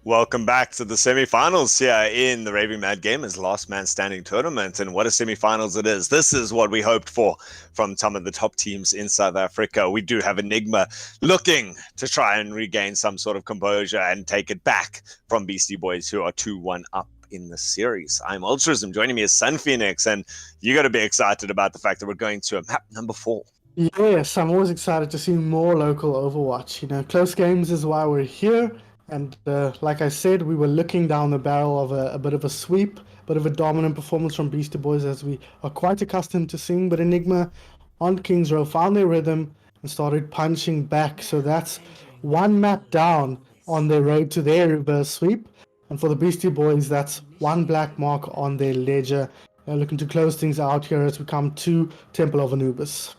Welcome back to the semi-finals here in the Raving Mad Gamers Last Man Standing tournament. And what a semi-finals it is. This is what we hoped for from some of the top teams in South Africa. We do have Enigma looking to try and regain some sort of composure and take it back from Beastie Boys, who are 2-1 up in the series. I'm Ultrism. Joining me is Sun Phoenix, and you got to be excited about the fact that we're going to map number 4. Yes, I'm always excited to see more local Overwatch. Close games is why we're here. And like I said, we were looking down the barrel of a bit of a sweep, bit of a dominant performance from Beastie Boys, as we are quite accustomed to seeing. But Enigma on Kings Row found their rhythm and started punching back. So that's one map down on their road to their reverse sweep. And for the Beastie Boys, that's one black mark on their ledger. They're looking to close things out here as we come to Temple of Anubis.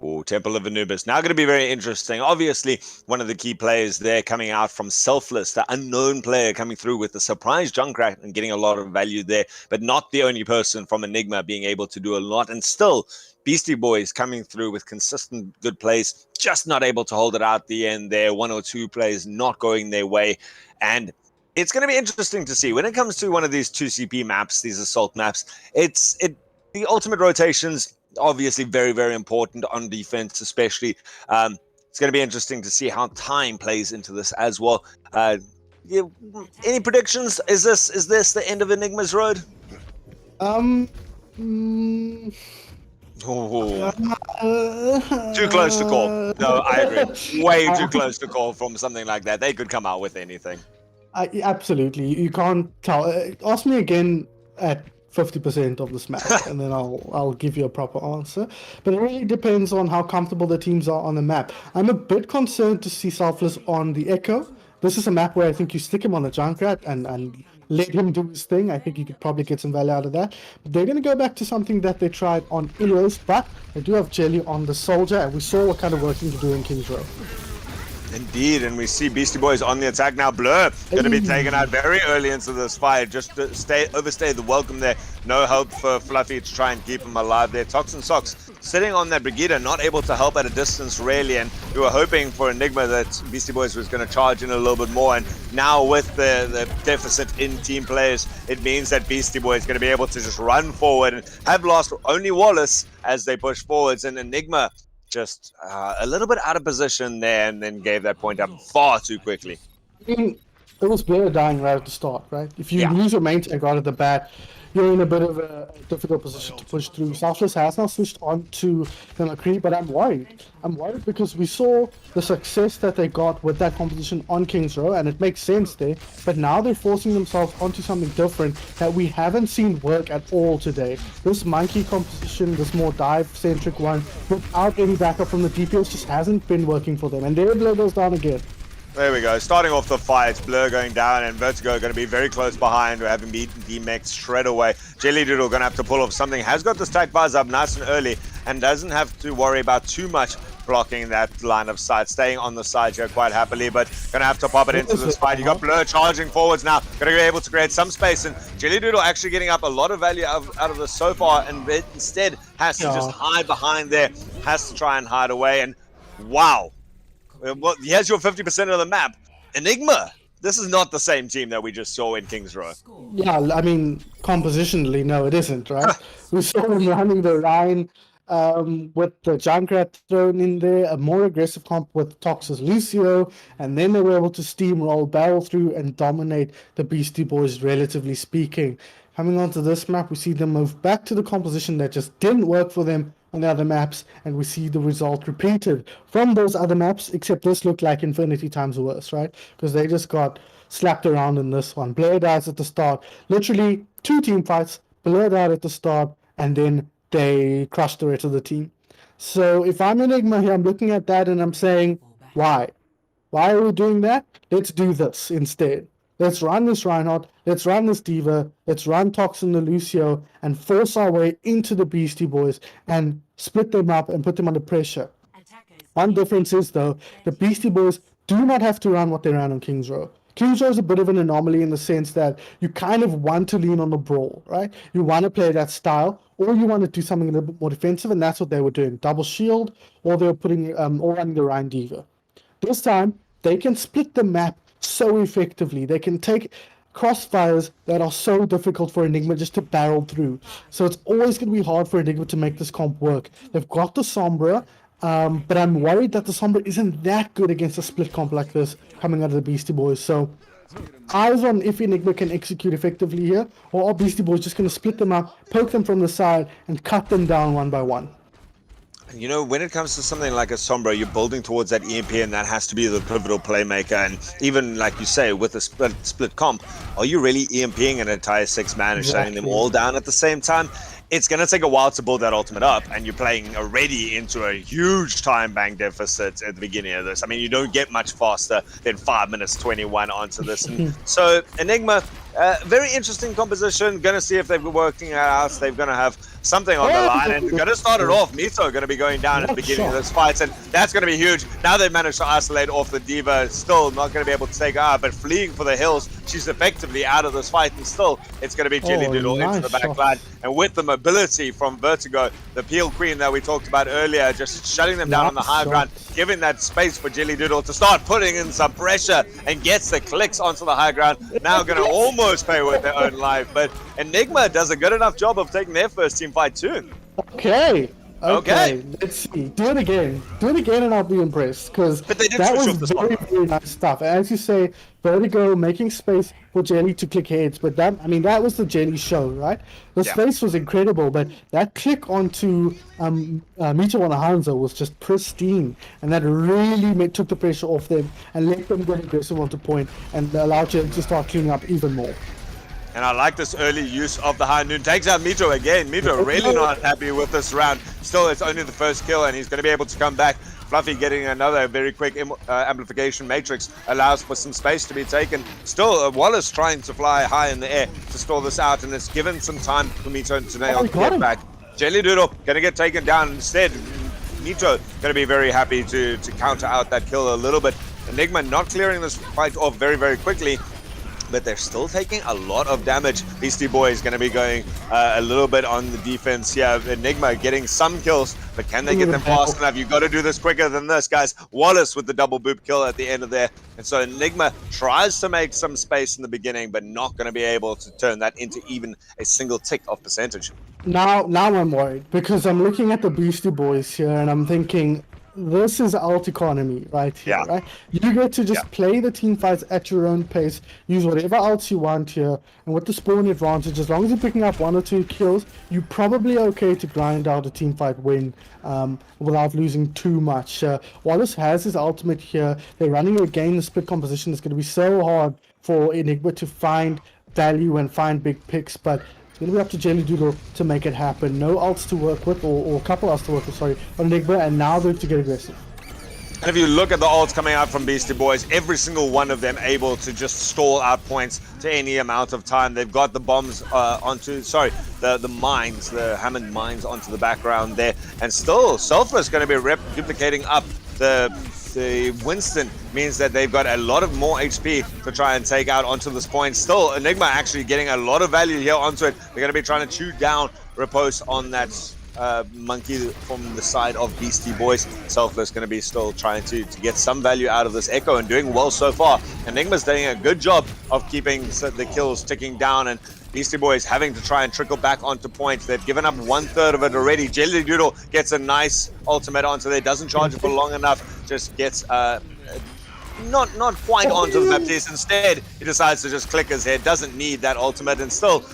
Oh, Temple of Anubis. Now going to be very interesting. Obviously, one of the key players there coming out from Selfless, the unknown player coming through with the surprise Junkrat and getting a lot of value there, but not the only person from Enigma being able to do a lot. And still, Beastie Boys coming through with consistent good plays, just not able to hold it out the end there. 1 or 2 plays not going their way. And it's going to be interesting to see when it comes to one of these 2CP maps, these assault maps. The ultimate rotations, obviously very, very important on defense, especially. It's going to be interesting to see how time plays into this as well. Any predictions? Is this the end of Enigma's road? Too close to call. No, I agree. Way too close to call from something like that. They could come out with anything. Absolutely. You can't tell. Ask me again at 50% of this map, and then I'll give you a proper answer. But it really depends on how comfortable the teams are on the map. I'm a bit concerned to see Selfless on the Echo. This is a map where I think you stick him on the Junkrat and let him do his thing. I think you could probably get some value out of that. But they're going to go back to something that they tried on Illos, but they do have Jelly on the Soldier, and we saw what kind of working to do in Kings Row. Indeed, and we see Beastie Boys on the attack now. Blur going to be taken out very early into this fight, just to overstay the welcome there. No help for Fluffy to try and keep him alive there. Toxin Socks sitting on that Brigida, not able to help at a distance really, and we were hoping for Enigma that Beastie Boys was going to charge in a little bit more, and now with the deficit in team players, it means that Beastie Boys is going to be able to just run forward and have lost only Wallace as they push forwards, and Enigma just a little bit out of position there, and then gave that point up far too quickly. I mean, it was Blair dying right at the start, right? If you lose your main tank right at the bat, you're in a bit of a difficult position to push through. Selfless has now switched on to the McCree, but I'm worried. I'm worried because we saw the success that they got with that composition on Kings Row, and it makes sense there. But now they're forcing themselves onto something different that we haven't seen work at all today. This monkey composition, this more dive-centric one, without any backup from the DPS, just hasn't been working for them. And their Blur goes down again. There we go. Starting off the fight, Blur going down and Vertigo going to be very close behind. We're having beaten D-Mex straight away. Jelly Doodle going to have to pull off something. Has got the stack bars up nice and early and doesn't have to worry about too much blocking that line of sight. Staying on the side here quite happily, but going to have to pop it into this fight. You got Blur charging forwards now. Going to be able to create some space, and Jelly Doodle actually getting up a lot of value out of this so far, and instead has to just hide behind there. Has to try and hide away, and wow. Well, here's your 50% of the map. Enigma, this is not the same team that we just saw in Kings Row. Yeah, I mean, compositionally, no, it isn't, right? We saw them running the line with the Junkrat thrown in there, a more aggressive comp with Tox's Lucio, and then they were able to steamroll, barrel through, and dominate the Beastie Boys, relatively speaking. Coming onto this map, we see them move back to the composition that just didn't work for them on the other maps, and we see the result repeated from those other maps, except this looked like infinity times worse, right? Because they just got slapped around in this one. Blair dies at the start. Literally 2 team fights. Blair died at the start, and then they crushed the rest of the team. So if I'm Enigma here, I'm looking at that and I'm saying, why? Why are we doing that? Let's do this instead. Let's run this Reinhardt, let's run this Diva, let's run Toxin the Lucio, and force our way into the Beastie Boys and split them up and put them under pressure. One difference is, though, the Beastie Boys do not have to run what they ran on Kings Row. Kings Row is a bit of an anomaly in the sense that you kind of want to lean on the brawl, right? You want to play that style, or you want to do something a little bit more defensive, and that's what they were doing. Double shield, or they were putting or running the Ryan Diva. This time, they can split the map so effectively. They can take crossfires that are so difficult for Enigma just to barrel through. So it's always going to be hard for Enigma to make this comp work. They've got the Sombra, but I'm worried that the Sombra isn't that good against a split comp like this coming out of the Beastie Boys. So eyes on if Enigma can execute effectively here, or are Beastie Boys just going to split them up, poke them from the side, and cut them down one by one? You know, when it comes to something like a Sombra, you're building towards that EMP, and that has to be the pivotal playmaker. And even, like you say, with a split comp, are you really EMPing an entire 6-man and shutting them all down at the same time? It's going to take a while to build that ultimate up, and you're playing already into a huge time bank deficit at the beginning of this. I mean, you don't get much faster than 5 minutes 21 onto this. And so Enigma, very interesting composition. Going to see if they're working it out. They're going to have something on the line, and going to start it off. Mito going to be going down at the beginning of this fight, and that's going to be huge. Now they've managed to isolate off the Diva. Still not going to be able to take her out, but fleeing for the hills, she's effectively out of this fight, and still it's going to be Jelly Doodle into the back line. And with the mobility from Vertigo, the Peel Queen that we talked about earlier, just shutting them down on the high ground, giving that space for Jelly Doodle to start putting in some pressure, and gets the clicks onto the high ground. Now going to almost pay with their own life, but Enigma does a good enough job of taking their first team fight too. Okay. Let's see. Do it again, and I'll be impressed, because that was very nice stuff. As you say, Vertigo making space for Jelly to click heads, but that was the Jelly show, right? The space was incredible, but that click onto Mito on Hanzo was just pristine, and that really took the pressure off them and let them get aggressive onto point and allowed Jelly to start cleaning up even more. And I like this early use of the high noon. Takes out Mito again. Mito really not happy with this round. Still, it's only the first kill, and he's going to be able to come back. Fluffy getting another very quick amplification matrix allows for some space to be taken. Still, Wallace trying to fly high in the air to stall this out, and it's given some time for Mito to nail to get back. Jelly Doodle going to get taken down instead. Mito going to be very happy to counter out that kill a little bit. Enigma not clearing this fight off very, very quickly, but they're still taking a lot of damage. Beastie Boy is going to be going a little bit on the defense here. Enigma getting some kills, but can they get them fast enough? You've got to do this quicker than this, guys. Wallace with the double boop kill at the end of there. And so Enigma tries to make some space in the beginning, but not going to be able to turn that into even a single tick of percentage. Now I'm worried, because I'm looking at the Beastie Boys here, and I'm thinking, this is alt economy right here, right? You get to just play the team fights at your own pace, use whatever alts you want here, and with the spawn advantage, as long as you're picking up 1 or 2 kills, you're probably okay to grind out a team fight win without losing too much. Wallace has his ultimate here. They're running again the split composition. It's going to be so hard for Enigma to find value and find big picks, but it's going to be up to Jelly Doodle to make it happen. No ults to work with, or a couple ults to work with, sorry, on Enigma, and now they have to get aggressive. And if you look at the ults coming out from Beastie Boys, every single one of them able to just stall out points to any amount of time. They've got the bombs the mines, the Hammond mines onto the background there. And still, Selfless going to be duplicating up the Winston, means that they've got a lot of more HP to try and take out onto this point. Still, Enigma actually getting a lot of value here onto it. They're going to be trying to chew down Riposte on that monkey from the side of Beastie Boys. Selfless going to be still trying to get some value out of this Echo, and doing well so far. Enigma's doing a good job of keeping the kills ticking down, and Beastie Boys having to try and trickle back onto points. They've given up 1/3 of it already. Jelly Doodle gets a nice ultimate onto there, doesn't charge it for long enough, just gets not quite onto the Baptiste. Instead, he decides to just click his head, doesn't need that ultimate, and still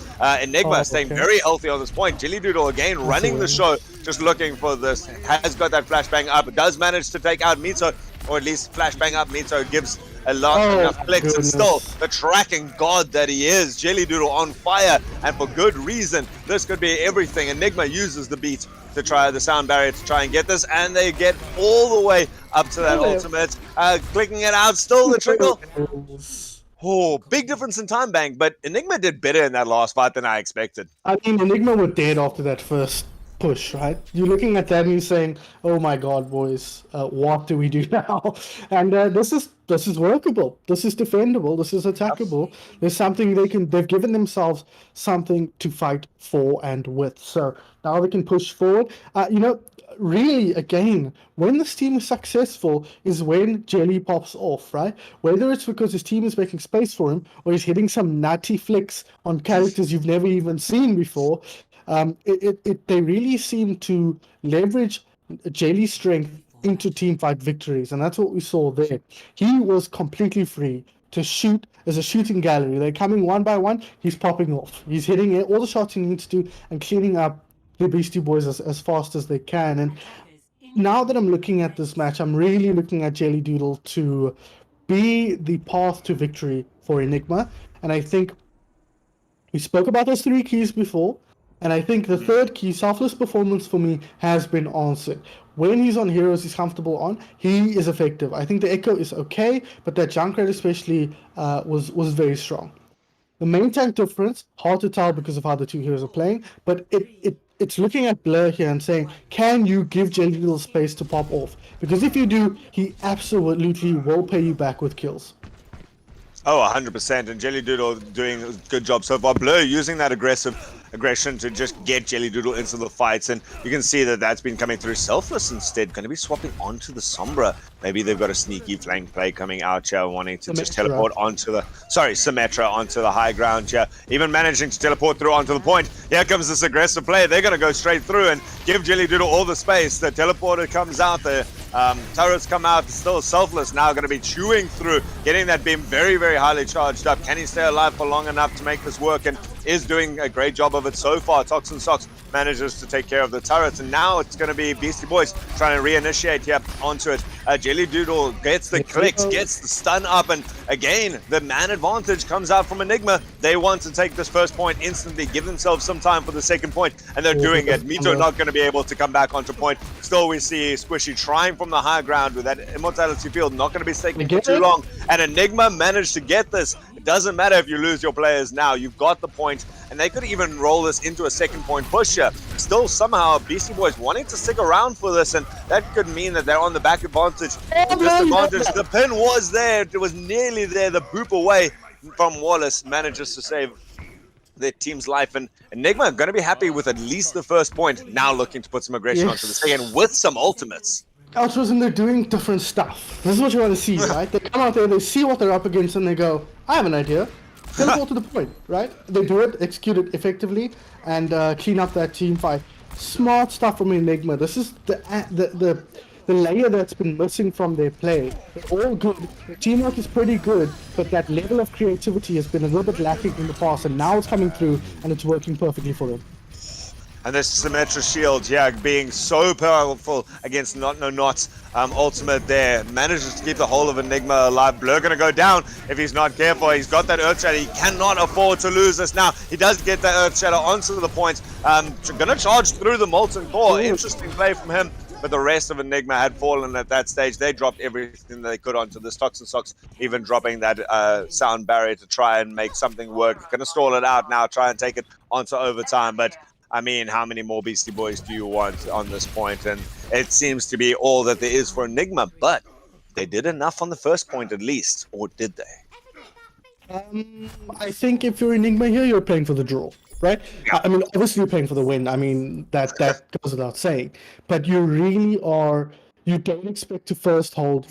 Enigma staying very healthy on this point. Jelly Doodle again running the show, just looking for this, has got that flashbang up, does manage to take out Mito, or at least flashbang up Mito gives a lot enough clicks, and still the tracking god that he is, Jelly Doodle on fire, and for good reason. This could be everything. Enigma uses the beat to try the sound barrier to try and get this, and they get all the way up to that ultimate, clicking it out, still the trickle. Oh, big difference in time bank, but Enigma did better in that last fight than I expected. I mean, Enigma were dead after that first push, right? You're looking at that and you're saying, oh my god, boys, what do we do now? And this this is workable. This is defendable. This is attackable. There's something they've given themselves something to fight for and with. So now they can push forward. Really, again, when this team is successful is when Jelly pops off, right? Whether it's because his team is making space for him or he's hitting some nutty flicks on characters you've never even seen before. They really seem to leverage Jelly's strength into teamfight victories, and that's what we saw there. He was completely free to shoot as a shooting gallery. They're coming one by one. He's popping off. He's hitting all the shots he needs to and cleaning up the Beastie Boys as fast as they can. And now that I'm looking at this match, I'm really looking at Jelly Doodle to be the path to victory for Enigma. And I think we spoke about those 3 keys before. And I think the third key, selfless performance for me, has been answered. When he's on heroes he's comfortable on, he is effective. I think the Echo is okay, but that Junkrat especially was very strong. The main tank difference, hard to tell because of how the 2 heroes are playing, but it's looking at Blur here and saying, can you give Jelly Doodle space to pop off? Because if you do, he absolutely will pay you back with kills. Oh, 100%. And Jelly Doodle doing a good job so far. Blur using that aggression to just get Jelly Doodle into the fights, and you can see that that's been coming through. Selfless instead going to be swapping onto the Sombra. Maybe they've got a sneaky flank play coming out here, wanting to just teleport onto the Symmetra onto the high ground here, even managing to teleport through onto the point. Here comes this aggressive play. They're going to go straight through and give Jelly Doodle all the space. The teleporter comes out, the turrets come out. Still Selfless now going to be chewing through, getting that beam very, very highly charged up. Can he stay alive for long enough to make this work? And is doing a great job of it so far. Toxin Socks manages to take care of the turrets, and now it's going to be Beastie Boys trying to reinitiate here onto it. Jelly Doodle gets the clicks, gets the stun up, and again, the man advantage comes out from Enigma. They want to take this first point instantly, give themselves some time for the second point, and they're doing it. Mito not going to be able to come back onto point. Still, we see Squishy trying from the high ground with that immortality field, not going to be taking for too long, and Enigma managed to get this. It doesn't matter if you lose your players now, you've got the point, and they could even roll this into a second point push here. Still, somehow, Beastie Boys wanting to stick around for this, and that could mean that they're on the back advantage. Disadvantage. The pin was there, it was nearly there, the boop away from Wallace manages to save their team's life, and Enigma going to be happy with at least the first point, now looking to put some aggression onto the second with some ultimates. Ultras, and they're doing different stuff. This is what you want to see, right? They come out there, they see what they're up against, and they go, I have an idea. Teleport to the point, right? They do it, execute it effectively, and clean up that team fight. Smart stuff from Enigma. This is the layer that's been missing from their play. They're all good. The teamwork is pretty good, but that level of creativity has been a little bit lacking in the past, and now it's coming through, and it's working perfectly for them. And this Symmetra shield, yeah, being so powerful against Not's ultimate there. Manages to keep the whole of Enigma alive. Blur going to go down if he's not careful. He's got that Earth Shatter. He cannot afford to lose this now. He does get that Earth Shatter onto the point. Going to charge through the Molten Core. Interesting play from him. But the rest of Enigma had fallen at that stage. They dropped everything they could onto this. Toxin Socks even dropping that sound barrier to try and make something work. Going to stall it out now, try and take it onto overtime. But I mean, how many more Beastie Boys do you want on this point? And it seems to be all that there is for Enigma, but they did enough on the first point at least, or did they? I think if you're Enigma here, you're playing for the draw, right? Yeah. I mean, obviously you're playing for the win. I mean, that goes without saying. But you really are, you don't expect to full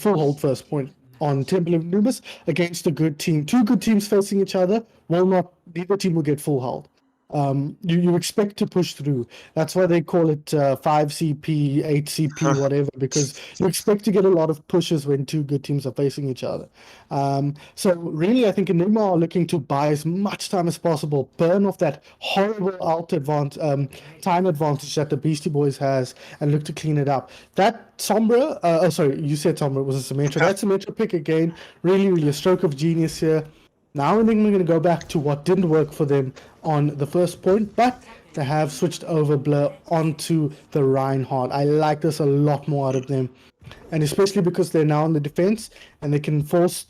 hold first point on Temple of Anubis against a good team. 2 good teams facing each other, neither team will get full hold. You expect to push through. That's why they call it 5 CP, 8 CP, whatever, because you expect to get a lot of pushes when 2 good teams are facing each other. So really, I think Enigma are looking to buy as much time as possible, burn off that horrible time advantage that the Beastie Boys has, and look to clean it up. That Sombra, sorry, you said Sombra was a Symmetra. That Symmetra pick again, really a stroke of genius here. Now Enigma are going to go back to what didn't work for them on the first point, but they have switched over Blur onto the Reinhardt. I like this a lot more out of them, and especially because they're now in the defense and they can force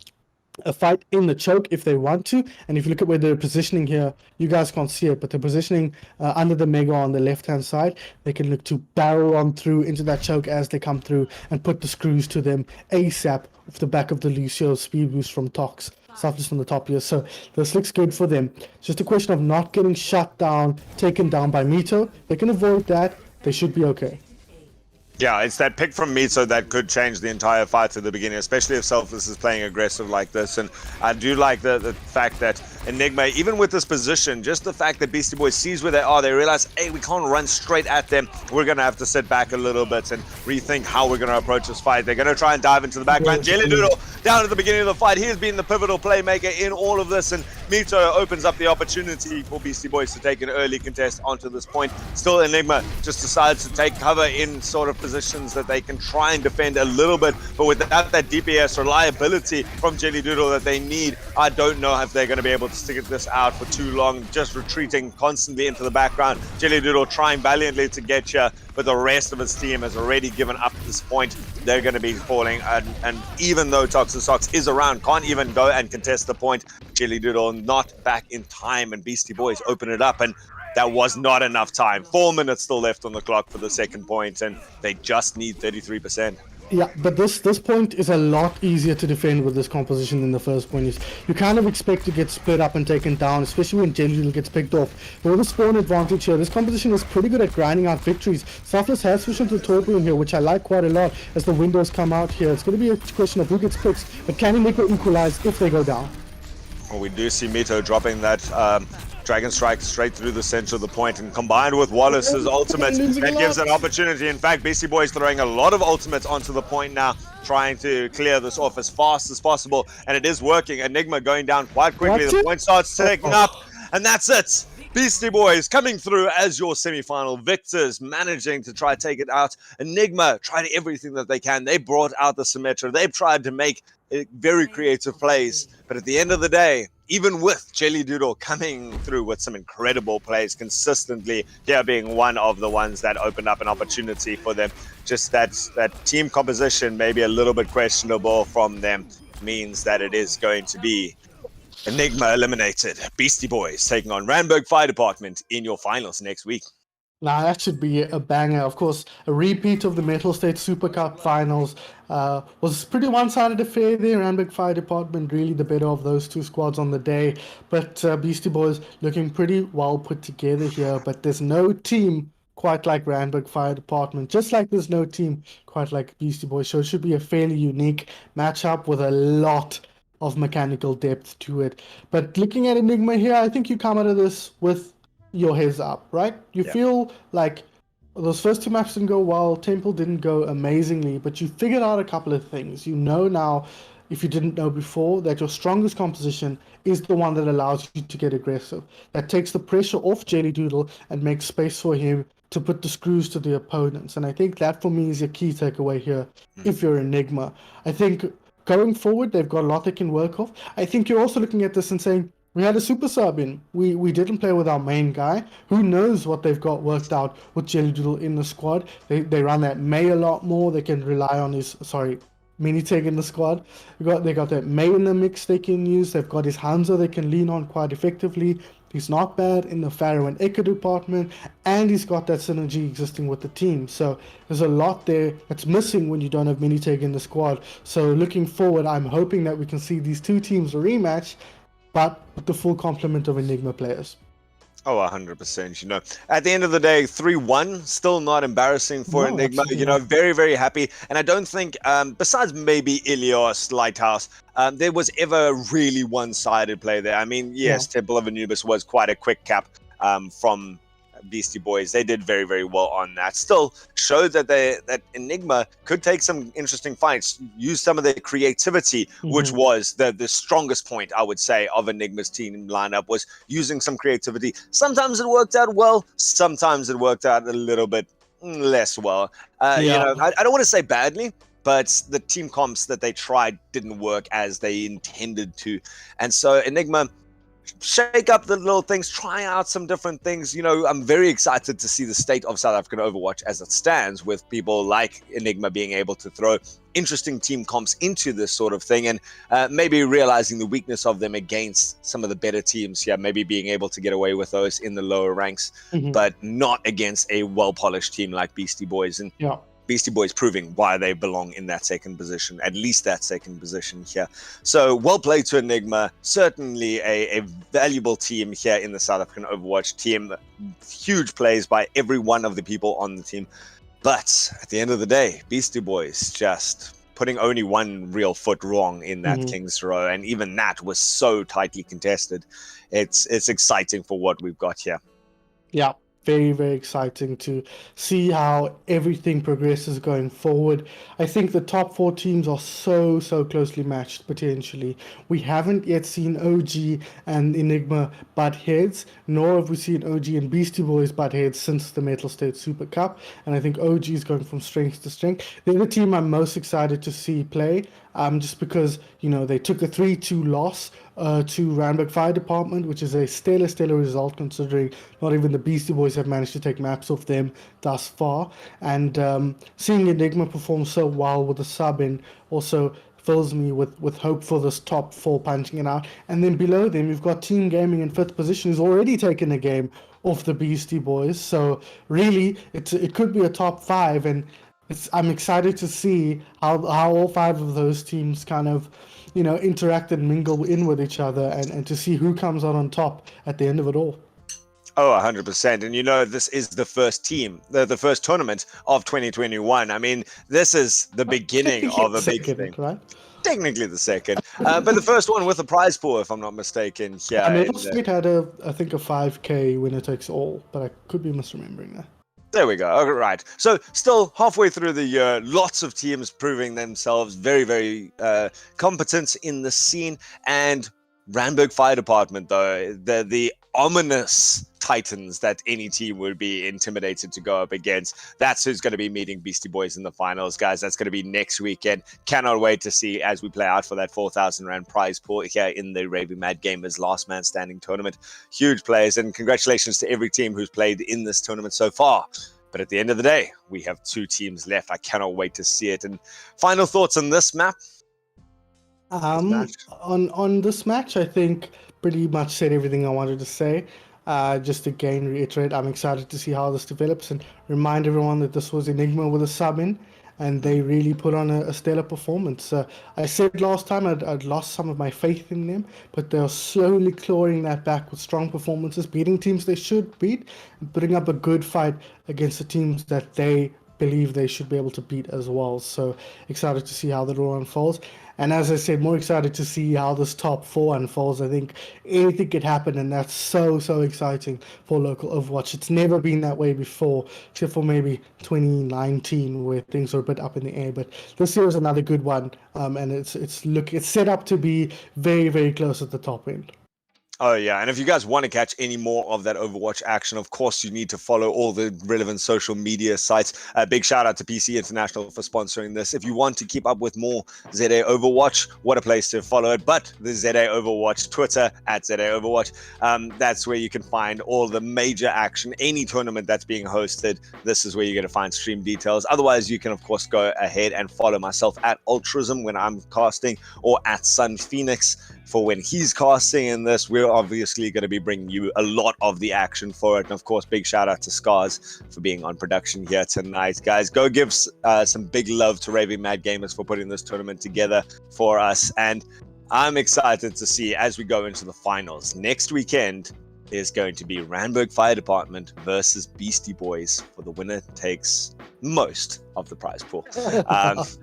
a fight in the choke if they want to. And if you look at where they're positioning here, you guys can't see it, but they're positioning under the Mega on the left-hand side. They can look to barrel on through into that choke as they come through and put the screws to them ASAP off the back of the Lucio speed boost from Tox. Selfless on the top here, so this looks good for them. It's just a question of not getting shut down, taken down by Mito. They can avoid that. They should be okay. Yeah, it's that pick from Mito that could change the entire fight at the beginning, especially if Selfless is playing aggressive like this. And I do like the fact that Enigma, even with this position, just the fact that Beastie Boys sees where they are, they realize, hey, we can't run straight at them. We're going to have to sit back a little bit and rethink how we're going to approach this fight. They're going to try and dive into the backline. Jelly Doodle down at the beginning of the fight. He has been the pivotal playmaker in all of this, and Mito opens up the opportunity for Beastie Boys to take an early contest onto this point. Still, Enigma just decides to take cover in sort of positions that they can try and defend a little bit, but without that DPS reliability from Jelly Doodle that they need, I don't know if they're going to be able to stick this out for too long, just retreating constantly into the background. Jelly Doodle trying valiantly to get you, but the rest of his team has already given up at this point. They're going to be falling, and even though Toxosox is around, can't even go and contest the point. Jelly Doodle not back in time, and Beastie Boys open it up, and that was not enough time. 4 minutes still left on the clock for the second point, and they just need 33%. Yeah, but this point is a lot easier to defend with this composition than the first point is. You kind of expect to get split up and taken down, especially when Jelly gets picked off. But with the spawn advantage here, this composition is pretty good at grinding out victories. Selfless has switched into Torpor here, which I like quite a lot as the windows come out here. It's going to be a question of who gets picks, but can he make it equalize if they go down? Well, we do see Mito dropping that Dragon Strike straight through the center of the point, and combined with Wallace's ultimate, that gives an opportunity. In fact, Beastie Boys throwing a lot of ultimates onto the point now, trying to clear this off as fast as possible, and it is working. Enigma going down quite quickly. The point starts ticking up, and that's it. Beastie Boys coming through as your semi-final victors, managing to try to take it out. Enigma tried everything that they can. They brought out the Symmetra. They've tried to make very creative plays, but at the end of the day, even with Jelly Doodle coming through with some incredible plays consistently, here being one of the ones that opened up an opportunity for them, just that team composition maybe a little bit questionable from them means that it is going to be Enigma eliminated. Beastie Boys taking on Randburg Fire Department in your finals next week. Now that should be a banger. Of course, a repeat of the Metal State Super Cup finals. Was pretty one-sided affair there. Randburg Fire Department really the better of those two squads on the day. But Beastie Boys looking pretty well put together here. But there's no team quite like Randburg Fire Department, just like there's no team quite like Beastie Boys. So it should be a fairly unique matchup with a lot of mechanical depth to it. But looking at Enigma here, I think you come out of this with your heads up, right? You feel like those first two maps didn't go well, Temple didn't go amazingly, but you figured out a couple of things. You know now, if you didn't know before, that your strongest composition is the one that allows you to get aggressive. That takes the pressure off Jelly Doodle and makes space for him to put the screws to the opponents. And I think that for me is your key takeaway here if you're Enigma. I think going forward, they've got a lot they can work off. I think you're also looking at this and saying, we had a super sub in. We didn't play with our main guy. Who knows what they've got worked out with Jelly Doodle in the squad. They run that May a lot more. They can rely on his, Miniteg in the squad. They got that May in the mix they can use. They've got his Hanzo they can lean on quite effectively. He's not bad in the Pharaoh and Echo department, and he's got that synergy existing with the team. So there's a lot there that's missing when you don't have Miniteg in the squad. So looking forward, I'm hoping that we can see these two teams rematch, but with the full complement of Enigma players. Oh, 100%. You know, at the end of the day, 3-1, still not embarrassing for Enigma. You know, very, very happy. And I don't think, besides maybe Ilios, Lighthouse, there was ever a really one-sided play there. I mean, yes, Temple of Anubis was quite a quick cap from Beastie Boys. They did very, very well on that. Still showed that that Enigma could take some interesting fights, use some of their creativity, which was the strongest point, I would say, of Enigma's team lineup, was using some creativity. Sometimes it worked out well, sometimes it worked out a little bit less well. You know, I don't want to say badly, but the team comps that they tried didn't work as they intended to. And so Enigma shake up the little things, try out some different things. You know, I'm very excited to see the state of South African Overwatch as it stands, with people like Enigma being able to throw interesting team comps into this sort of thing, and maybe realizing the weakness of them against some of the better teams. Yeah, maybe being able to get away with those in the lower ranks, but not against a well-polished team like Beastie Boys. And Beastie Boys proving why they belong in that second position, at least that second position here. So well played to Enigma. Certainly a valuable team here in the South African Overwatch team. Huge plays by every one of the people on the team. But at the end of the day, Beastie Boys just putting only one real foot wrong in that King's Row. And even that was so tightly contested. It's exciting for what we've got here. Yeah. Very, very exciting to see how everything progresses going forward. I think the top 4 teams are so closely matched potentially. We haven't yet seen OG and Enigma butt heads, nor have we seen OG and Beastie Boys butt heads since the Metal State Super Cup. And I think OG is going from strength to strength. They're the team I'm most excited to see play, just because, they took a 3-2 loss to Randburg Fire Department, which is a stellar result considering not even the Beastie Boys have managed to take maps off them thus far. And seeing Enigma perform so well with the sub in also fills me with hope for this top 4 punching it out. And then below them, you've got Team Gaming in 5th position, who's already taken a game off the Beastie Boys. So really, it could be a top 5, and I'm excited to see how all 5 of those teams kind of interact and mingle in with each other, and to see who comes out on top at the end of it all. Oh, 100%. And this is the first team, the first tournament of 2021. I mean, this is the beginning of a big thing. Right? Technically the second, but the first one with a prize pool, if I'm not mistaken. Yeah, Metal State had I think a 5K winner takes all, but I could be misremembering that. There we go. All right. So still halfway through the year, lots of teams proving themselves very, very competent in the scene. And Randburg Fire Department, though, the ominous titans that any team would be intimidated to go up against. That's who's going to be meeting Beastie Boys in the finals, guys. That's going to be next weekend. Cannot wait to see as we play out for that 4,000 Rand prize pool here in the Raving Mad Gamers Last Man Standing tournament. Huge players, and congratulations to every team who's played in this tournament so far. But at the end of the day, we have 2 teams left. I cannot wait to see it. And final thoughts on this map? On this match, I think pretty much said everything I wanted to say. Just again reiterate, I'm excited to see how this develops, and remind everyone that this was Enigma with a sub in, and they really put on a stellar performance. I said last time I'd lost some of my faith in them, but they're slowly clawing that back with strong performances, beating teams they should beat, and putting up a good fight against the teams that they believe they should be able to beat as well. So excited to see how that all unfolds. And as I said, more excited to see how this top 4 unfolds. I think anything could happen, and that's so exciting for local Overwatch. It's never been that way before, except for maybe 2019, where things were a bit up in the air. But this year is another good one, and it's set up to be very close at the top end. Oh, yeah. And if you guys want to catch any more of that Overwatch action, of course, you need to follow all the relevant social media sites. Big shout out to PC International for sponsoring this. If you want to keep up with more ZA Overwatch, what a place to follow it. But the ZA Overwatch Twitter, at ZA Overwatch, that's where you can find all the major action, any tournament that's being hosted. This is where you're going to find stream details. Otherwise, you can, of course, go ahead and follow myself at Ultrism when I'm casting, or at Sun Phoenix for when he's casting in this. We're obviously going to be bringing you a lot of the action for it. And of course, big shout out to Scars for being on production here tonight. Guys, go give some big love to Raving Mad Gamers for putting this tournament together for us. And I'm excited to see as we go into the finals. Next weekend is going to be Randburg Fire Department versus Beastie Boys, for the winner takes most of the prize pool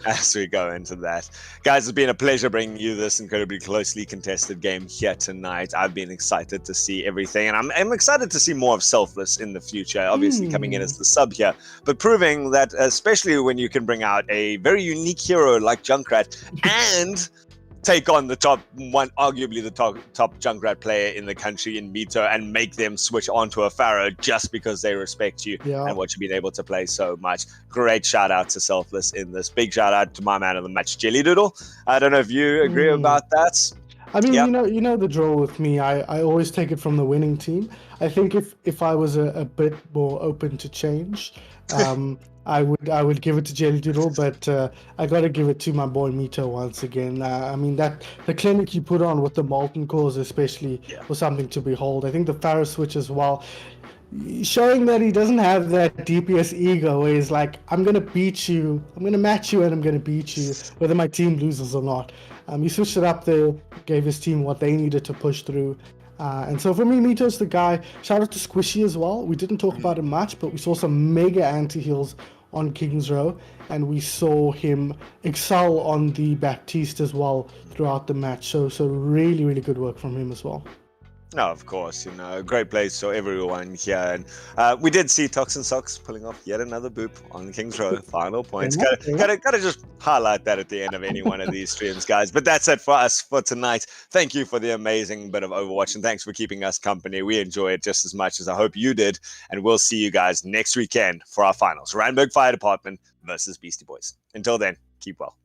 as we go into that. Guys, it's been a pleasure bringing you this incredibly closely contested game here tonight. I've been excited to see everything, and I'm excited to see more of Selfless in the future, obviously coming in as the sub here, but proving that, especially when you can bring out a very unique hero like Junkrat and take on the top one, arguably the top Junkrat player in the country in Mito, and make them switch onto a Pharaoh just because they respect you and what you've been able to play so much. Great shout out to Selfless in this. Big shout out to my man of the match, Jelly Doodle. I don't know if you agree about that. I mean, you know the drill with me. I always take it from the winning team. I think if I was a bit more open to change, I would give it to Jelly Doodle, but I got to give it to my boy Mito once again. I mean that the clinic he put on with the Molten Cores especially Yeah. was something to behold. I think the Pharaoh switch as well, showing that he doesn't have that DPS ego where he's like, I'm gonna beat you, I'm gonna match you, and I'm gonna beat you whether my team loses or not. He switched it up there, gave his team what they needed to push through. And so for me, Mito's the guy. Shout out to Squishy as well. We didn't talk about him much, but we saw some mega anti-heals on King's Row, and we saw him excel on the Baptiste as well throughout the match. So really, really good work from him as well. No, of course, a great place for everyone here. And we did see Toxin Socks pulling off yet another boop on King's Row. Final points. Gotta just highlight that at the end of any one of these streams, guys. But that's it for us for tonight. Thank you for the amazing bit of Overwatch, and thanks for keeping us company. We enjoy it just as much as I hope you did. And we'll see you guys next weekend for our finals. Randburg Fire Department versus Beastie Boys. Until then, keep well.